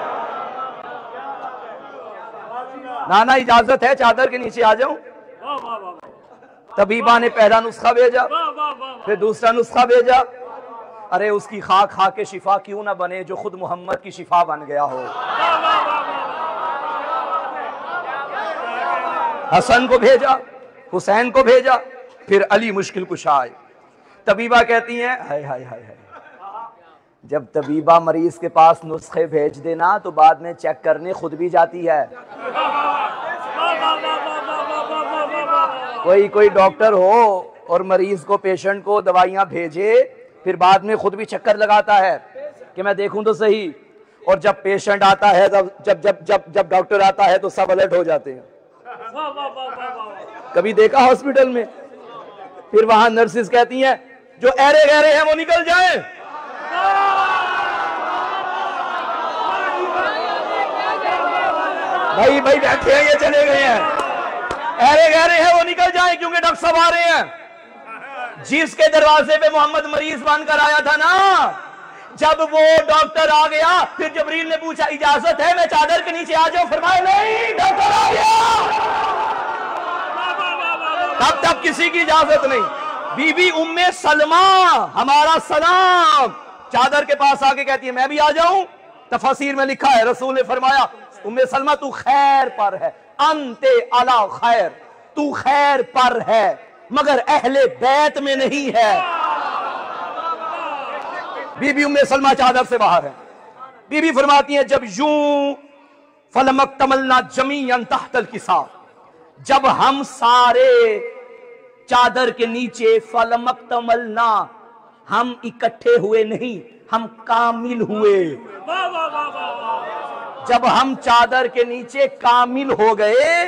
नाना इजाजत है चादर के नीचे आ जाऊं? तबीबा ने पहला नुस्खा भेजा, फिर दूसरा नुस्खा भेजा। अरे उसकी खा खा के शिफा क्यों ना बने जो खुद मोहम्मद की शिफा बन गया हो। हसन को भेजा, हुसैन को भेजा, फिर अली मुश्किल कुशा आए। तबीबा कहती हैं हाय हाय हाय हाय, जब तबीबा मरीज के पास नुस्खे भेज देना तो बाद में चेक करने खुद भी जाती है। कोई डॉक्टर हो और मरीज को, पेशेंट को दवाइयां भेजे, फिर बाद में खुद भी चक्कर लगाता है कि मैं देखूं तो सही। और जब पेशेंट आता है, जब डॉक्टर आता है तो सब अलर्ट हो जाते हैं। कभी देखा हॉस्पिटल में? फिर वहां नर्सेस कहती हैं जो ऐरे गहरे हैं वो निकल जाए। भाई बैठे हैं, ये चले गए हैं, ऐरे गहरे हैं वो निकल जाए, क्योंकि डॉक्टर साहब आ रहे हैं। जिसके दरवाजे पे मोहम्मद मरीज बनकर आया था ना, जब वो डॉक्टर आ गया, फिर जबरील ने पूछा इजाजत है मैं चादर के नीचे आ जाऊं? फरमाया नहीं, डॉक्टर आ गया। तब तक किसी की इजाजत नहीं। बीबी उम्मे सलमा, हमारा सलाम, चादर के पास आके कहती है मैं भी आ जाऊं? तफसीर में लिखा है, रसूल ने फरमाया उम्मे सलमा तू खैर पर है, अंते अला खैर, तू खैर पर है मगर अहले बैत में नहीं है। बीबी उम्मे सलमा चादर से बाहर है। बीबी फरमाती है जब यूं फलमक तमलना जमीअन तहतल किसा, जब हम सारे चादर के नीचे, फलमक तमलना, हम इकट्ठे हुए नहीं, हम कामिल हुए। जब हम चादर के नीचे कामिल हो गए,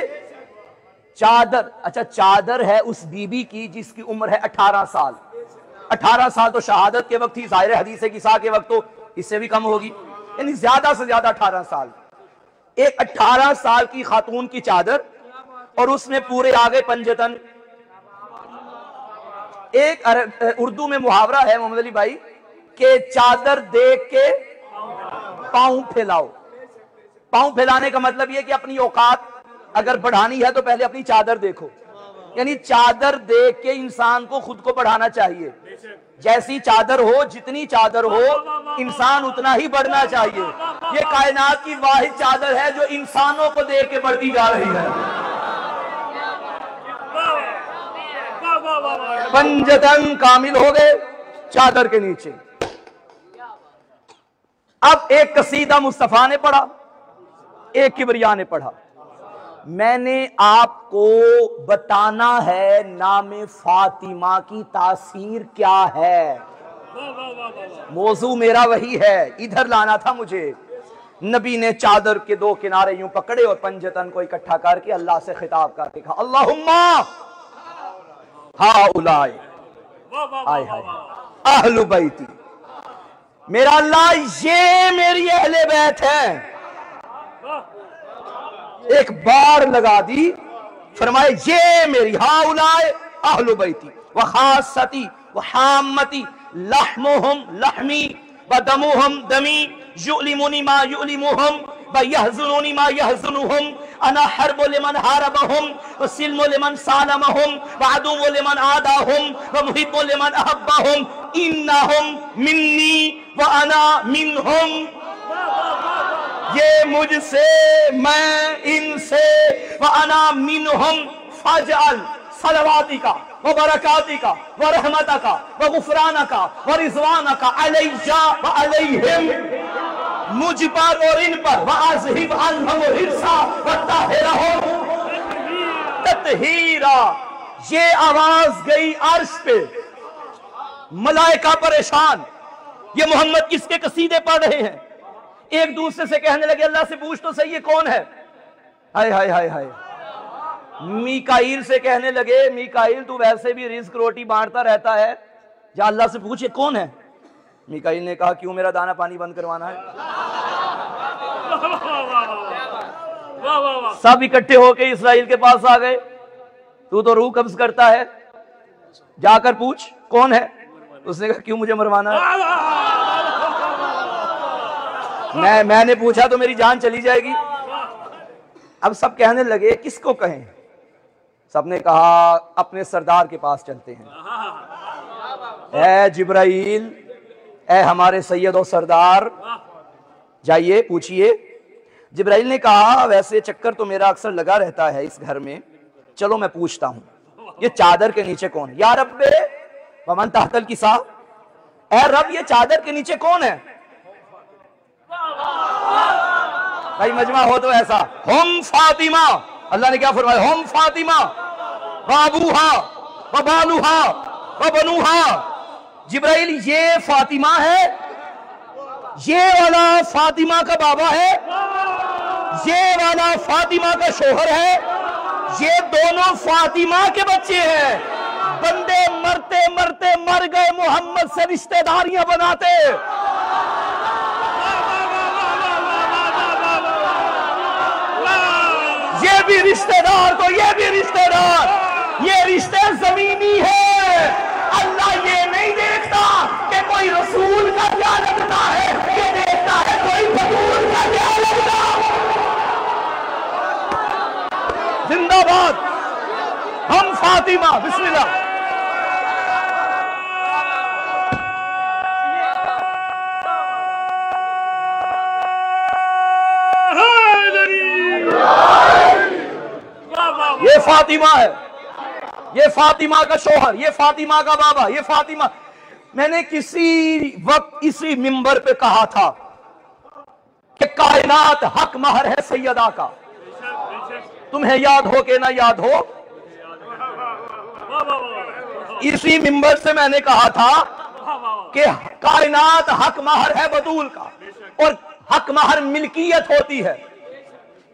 चादर, अच्छा चादर है उस बीबी की जिसकी उम्र है 18 साल। 18 साल तो शहादत के वक्त थी, जाहिर हदीस किसा के वक्त तो इससे भी कम होगी, यानी ज्यादा से ज्यादा 18 साल। एक 18 साल की खातून की चादर और उसमें पूरे आगे पंजतन। एक उर्दू में मुहावरा है मोहम्मद अली भाई के चादर देख के पांव फैलाओ। पांव फैलाने का मतलब यह कि अपनी औकात अगर बढ़ानी है तो पहले अपनी चादर देखो, यानी चादर देख के इंसान को खुद को बढ़ाना चाहिए। जैसी चादर हो, जितनी चादर हो, इंसान उतना ही बढ़ना चाहिए। ये कायनात की वाहिद चादर है जो इंसानों को देख के बढ़ती जा रही है। पंजतन कामिल हो गए चादर के नीचे। अब एक कसीदा मुस्तफा ने पढ़ा, एक किबरिया ने पढ़ा। मैंने आपको बताना है नामे फातिमा की तासीर क्या है। मौजू मेरा वही है, इधर लाना था मुझे। नबी ने चादर के दो किनारे यूं पकड़े और पंजतन को इकट्ठा करके अल्लाह से खिताब करके कहा, अल्लाहुम्मा हाउलाए आय हाय अहलु बैती। मेरा अल्लाह, ये मेरी अहले बैत है। एक बार लगा दी, फरमाए ये मेरी हाउलाए अहलु बैती व खासती व हामती लहमुहुम लहमी व दमुहुम दमी युलिमुनी मा युलिमुहुम व यहज़ुनुनी मा यहज़ुनुहुम अना हर्बु लिमन हारबहुम व सिल्मु लिमन सालमहुम व अदुव्वु लिमन आदाहुम व मुहिब्बु लिमन अहब्बहुम इन्नहुम मिन्नी व अना मिनहुम। ये मुझसे, मैं इनसे, व अना मिनहुम फजअल सलवातिका व बरकातिका व रहमतका व गुफरानका व रिज़वानका अलैया व अलैहिम। मुझ पर और इन पर वाज़हिब अन्हुम रिज़ा व ताहिरहुम तत्हीरा। ये आवाज गई अर्श पे, मलाइका परेशान, ये मोहम्मद किसके कसीदे पढ़ रहे हैं। एक दूसरे से कहने लगे, अल्लाह से पूछ तो सही ये कौन है। हाय हाय हाय हाय। मीकाईल से कहने लगे, मीकाईल तू वैसे भी रिस्क रोटी बांटता रहता है, जा अल्लाह से पूछ ये कौन है। मीकाईल ने कहा, क्यों मेरा दाना पानी बंद करवाना है। सब इकट्ठे होके इसराइल के पास आ गए, तू तो रूह कब्ज करता है, जाकर पूछ कौन है। उसने कहा, क्यों मुझे मरवाना है। मैंने पूछा तो मेरी जान चली जाएगी। अब सब कहने लगे किसको कहें। सबने कहा अपने सरदार के पास चलते हैं। ए जिब्राइल, ए हमारे सैयद और सरदार, जाइए पूछिए। जिब्राइल ने कहा, वैसे चक्कर तो मेरा अक्सर लगा रहता है इस घर में, चलो मैं पूछता हूं ये चादर के नीचे कौन है। या रब्बे वमन तहतल किसा, ए रब ये चादर के नीचे कौन है। भाई मजमा हो तो ऐसा, हम फातिमा। अल्लाह ने क्या फरमाया, हम फातिमा बाबूहा व बालूहा व बनुहा। जिब्राइल ये फातिमा है, ये वाला फातिमा का बाबा है, ये वाला फातिमा का शोहर है, ये दोनों फातिमा के बच्चे हैं। बंदे मरते मरते मर गए, मोहम्मद से रिश्तेदारियां बनाते। ये भी रिश्तेदार तो ये भी रिश्तेदार, ये रिश्ते जमीनी है। अल्लाह ये नहीं देखता कि कोई रसूल का क्या लगता है, ये देखता है कोई बतूल का क्या लगता। जिंदाबाद हम फातिमा। बिस्मिल्लाह। ये फातिमा है, ये फातिमा का शोहर, ये फातिमा का बाबा, ये फातिमा। मैंने किसी वक्त इसी मिंबर पे कहा था कि कायनात हक महर है सैयदा का। तुम्हें याद हो के ना याद हो, इसी मिंबर से मैंने कहा था कि कायनात हक महर है बतूल का, और हक महर मिल्कियत होती है,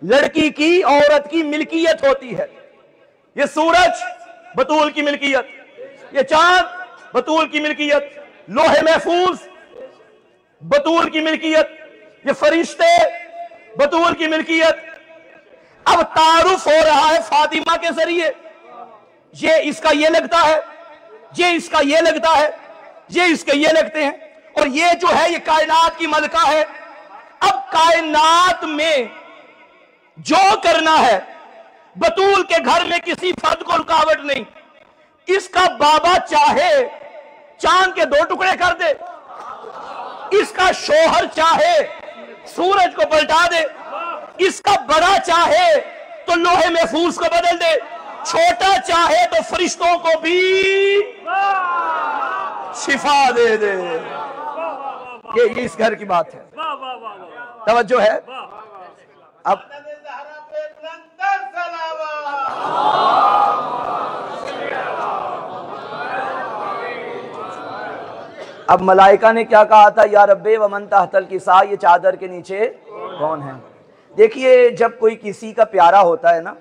लड़की की, औरत की मिल्कियत होती है। ये सूरज बतूल की मिल्कियत, ये चांद बतूल की मिल्कियत, लोहे महफूज बतूल की मिल्कियत, ये फरिश्ते बतूल की मिल्कियत। अब तारुफ हो रहा है फातिमा के जरिए। ये इसका ये लगता है, ये इसका ये लगता है, ये इसके ये लगते हैं, और ये जो है ये कायनात की मलका है। अब कायनात में जो करना है, बतूल के घर में किसी फर्द को रुकावट नहीं। इसका बाबा चाहे चांद के 2 टुकड़े कर दे, इसका शोहर चाहे सूरज को पलटा दे, इसका बड़ा चाहे तो लोहे महफूज को बदल दे, छोटा चाहे तो फरिश्तों को भी शिफा दे दे। ये इस घर की बात है। तवज्जो है। अब मलाइका ने क्या कहा था, या रब्बे व मन तहतल किसा, ये चादर के नीचे कौन है। देखिए, जब कोई किसी का प्यारा होता है ना,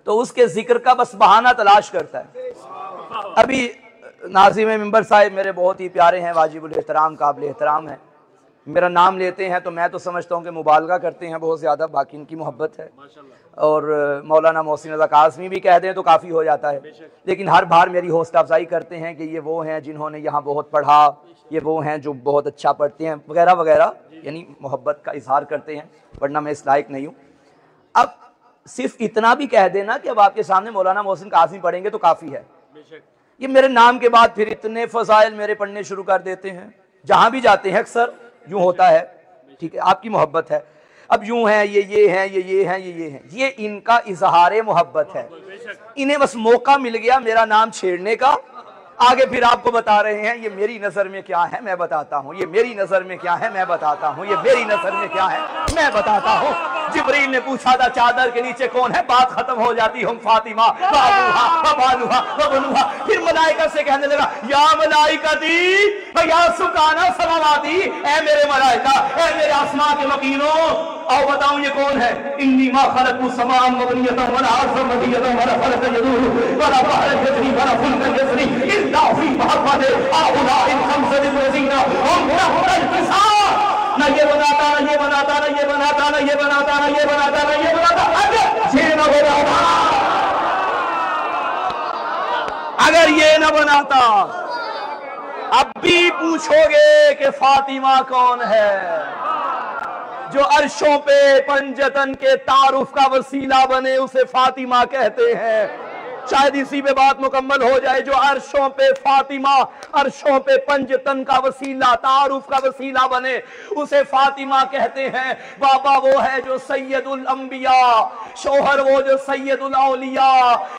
तो उसके जिक्र का बस बहाना तलाश करता है। अभी नाज़िम मिंबर साहिब मेरे बहुत ही प्यारे हैं, वाजिबुल एहतराम, काबिल एहतराम है। मेरा नाम लेते हैं तो मैं तो समझता हूँ कि मुबालगा करते हैं बहुत ज़्यादा, बाकी इनकी मोहब्बत है। और मौलाना मोहसिन रज़ा काज़मी भी कह दें तो काफ़ी हो जाता है, लेकिन हर बार मेरी हौसला अफजाई करते हैं कि ये वो हैं जिन्होंने यहाँ बहुत पढ़ा, ये वो हैं जो बहुत अच्छा पढ़ते हैं, वगैरह वगैरह, यानी मोहब्बत का इजहार करते हैं, वरना मैं इस लायक नहीं हूँ। अब सिर्फ इतना भी कह देना कि अब आपके सामने मौलाना मोहसिन काज़मी पढ़ेंगे तो काफ़ी है। ये मेरे नाम के बाद फिर इतने फ़ज़ाइल मेरे पढ़ने शुरू कर देते हैं, जहाँ भी जाते हैं अक्सर यूं होता है। ठीक है, आपकी मोहब्बत है, अब यूं है, ये हैं, ये हैं, ये हैं, ये इनका इजहार मोहब्बत है। इन्हें बस मौका मिल गया मेरा नाम छेड़ने का। आगे फिर आपको बता रहे हैं ये मेरी नजर में क्या है मैं बताता हूँ, ये मेरी नजर में क्या है मैं बताता हूँ, ये मेरी नजर में क्या है मैं बताता हूँ। जिब्रील ने पूछा था चादर के नीचे कौन है, बात खत्म हो जाती, हम फातिमा बाबूहा। फिर मलाइका से कहने लगा, या मलाइकती या सुकाना समावाती, ऐ मेरे मलाइका, ऐ मेरे आसमां के मकीनों, आओ बताऊं ये कौन है। इन्नी मा खलक़ु समाअन मबनियतन वला अर्ज़न मबनियतन वला फलकन यदूर वला बहरन यजरी वला फुल्कन यजरी इल्ला फी महब्बति आउलाइ खमसतिन वज़ीना हम तहतल किसा। ना ये बनाता, ना ये बनाता, ना ये बनाता, ना ये बनाता, ना ये बनाता, ना ये बनाता, अगर ये न बनाता, अगर ये न बनाता। अब भी पूछोगे कि फातिमा कौन है, जो अर्शों पे पंजतन के तारुफ का वसीला बने उसे फातिमा कहते हैं। शायद इसी पे बात मुकम्मल हो जाए। जो अर्शों पे फातिमा, अर्शों पे पंजतन का वसीला, तारुफ का वसीला बने उसे फातिमा कहते हैं। बाबा वो है जो सैयदुल अंबिया, शोहर वो जो सैयदुल औलिया,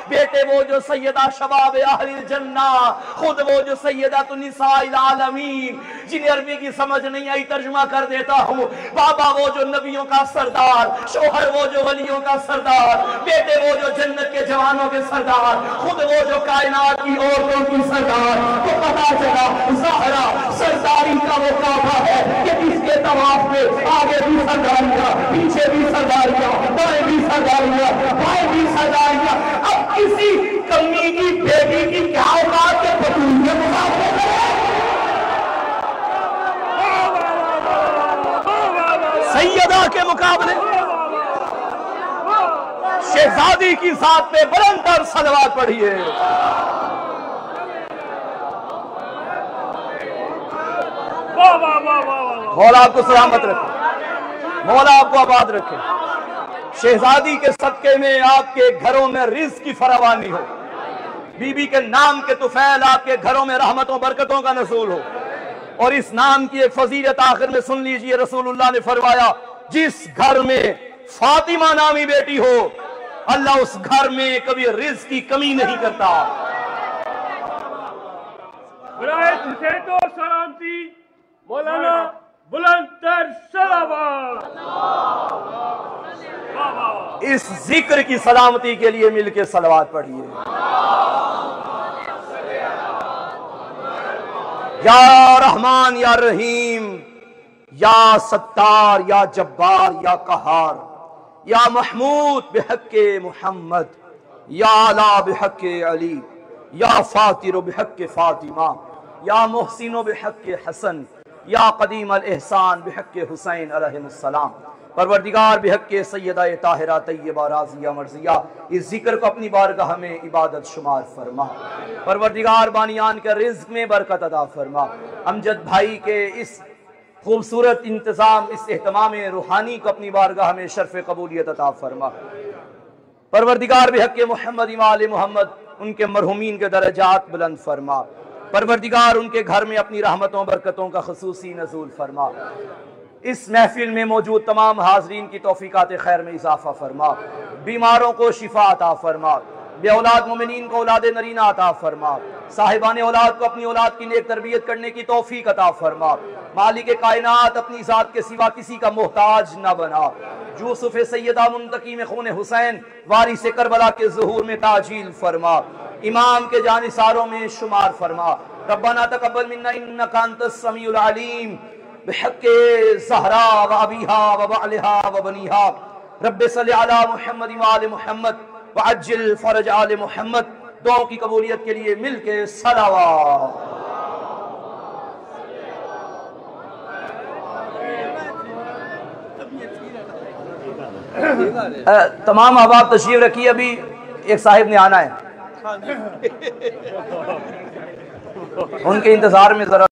बेटे वो जो सैयदा शबाब अहलिल जन्ना, खुद वो जो सैयदतुन निसाइल आलमीन। जिन्हें अरबी की समझ नहीं आई तर्जुमा कर देता हूँ। बाबा वो जो नबियों का सरदार, शोहर वो जो वलियों का सरदार, बेटे वो जो जन्नत के जवानों के सरदार, खुद वो जो कायनात की औरतों की सरदार। तो पता चला ज़हरा सरदारी का वो काबा है कि जिसके तवाफ में आगे भी सरदारियां, पीछे भी सरदारियां, दाएं भी सरदारियां, बाएं भी सरदारियां। अब किसी कमी की बेटी की क्या औकात के बतूल के मुकाबले में सैयदा के मुकाबले शहजादी की साथ पे बुलंद सलवात पढ़िए। मौला आपको सलामत रखे, मौला आपको आबाद रखे। शहजादी के सदके में आपके घरों में रिज़्क़ की फरावानी हो, बीबी के नाम के तुफैल आपके घरों में रहमतों बरकतों का नज़ूल हो। और इस नाम की एक फजीलत आखिर में सुन लीजिए, रसूलुल्लाह ने फरमाया जिस घर में फातिमा नामी बेटी हो अल्लाह उस घर में कभी रिज़्क़ की कमी नहीं करता। तो सलामती मौलाना बुलंदतर सलावत। इस जिक्र की सलामती के लिए मिलकर सलवात पढ़िए। या रहमान या रहीम, या सत्तार या जब्बार या कहार, या महमूद बिहक्के मुहम्मद, या आला बिहक्के अली, या फातिर बिहक्के फातिमा, या मुहसिन बिहक्के हसन, या कदीम अल एहसान बिहक्के हुसैन अलैहिस्सलाम। परवरदिगार बिहक्के सैयदा ताहिरा तैयबा राजिया मर्जिया, इस जिक्र को अपनी बारगाह में इबादत शुमार फरमा। परवरदिगार बानियान के रिज़्क़ में बरकत अता फरमा। अमजद भाई के इस खूबसूरत इंतजाम इस एहतमाम रूहानी को अपनी बारगाह में शर्फ कबूलियत अता फरमा। परवरदिगार बिहक़ मोहम्मद इमाल मोहम्मद उनके मरहुमीन के दरजात बुलंद फरमा। परवरदिगार उनके घर में अपनी रहमतों बरकतों का खुसूसी नज़ूल फरमा। इस महफिल में मौजूद तमाम हाजरीन की तौफीकात खैर में इजाफा फरमा। बीमारों को शिफा अता फरमा। बे औलाद मोमिनीन को औलाद नरीना अता फरमा। साहिबान औलाद को अपनी औलाद की नेक तरबियत करने की तौफीक अता फरमा। मालिक कायनात अपनी ज़ात के सिवा किसी का मोहताज न बना। यूसुफ सैयदा मुंतकी में खून हुसैन वारिस करबला के ज़ुहूर में ताजील फरमा। इमाम के जानिसारों में शुमार फरमा। रब्बना तक़ब्बल मिन्ना इन्नका अंतस समीउल अलीम बिहक़्क़ि ज़हरा व अबीहा व बालिहा व बनीहा रब्बि सल्लि अला मुहम्मद व आले मुहम्मद व अज्जिल फ़रज आले मुहम्मद। दुआओं की कबूलियत के लिए मिलके सलावत। तमाम अहबाब तशरीफ रखिए, अभी एक साहिब ने आना है, उनके इंतजार में जरा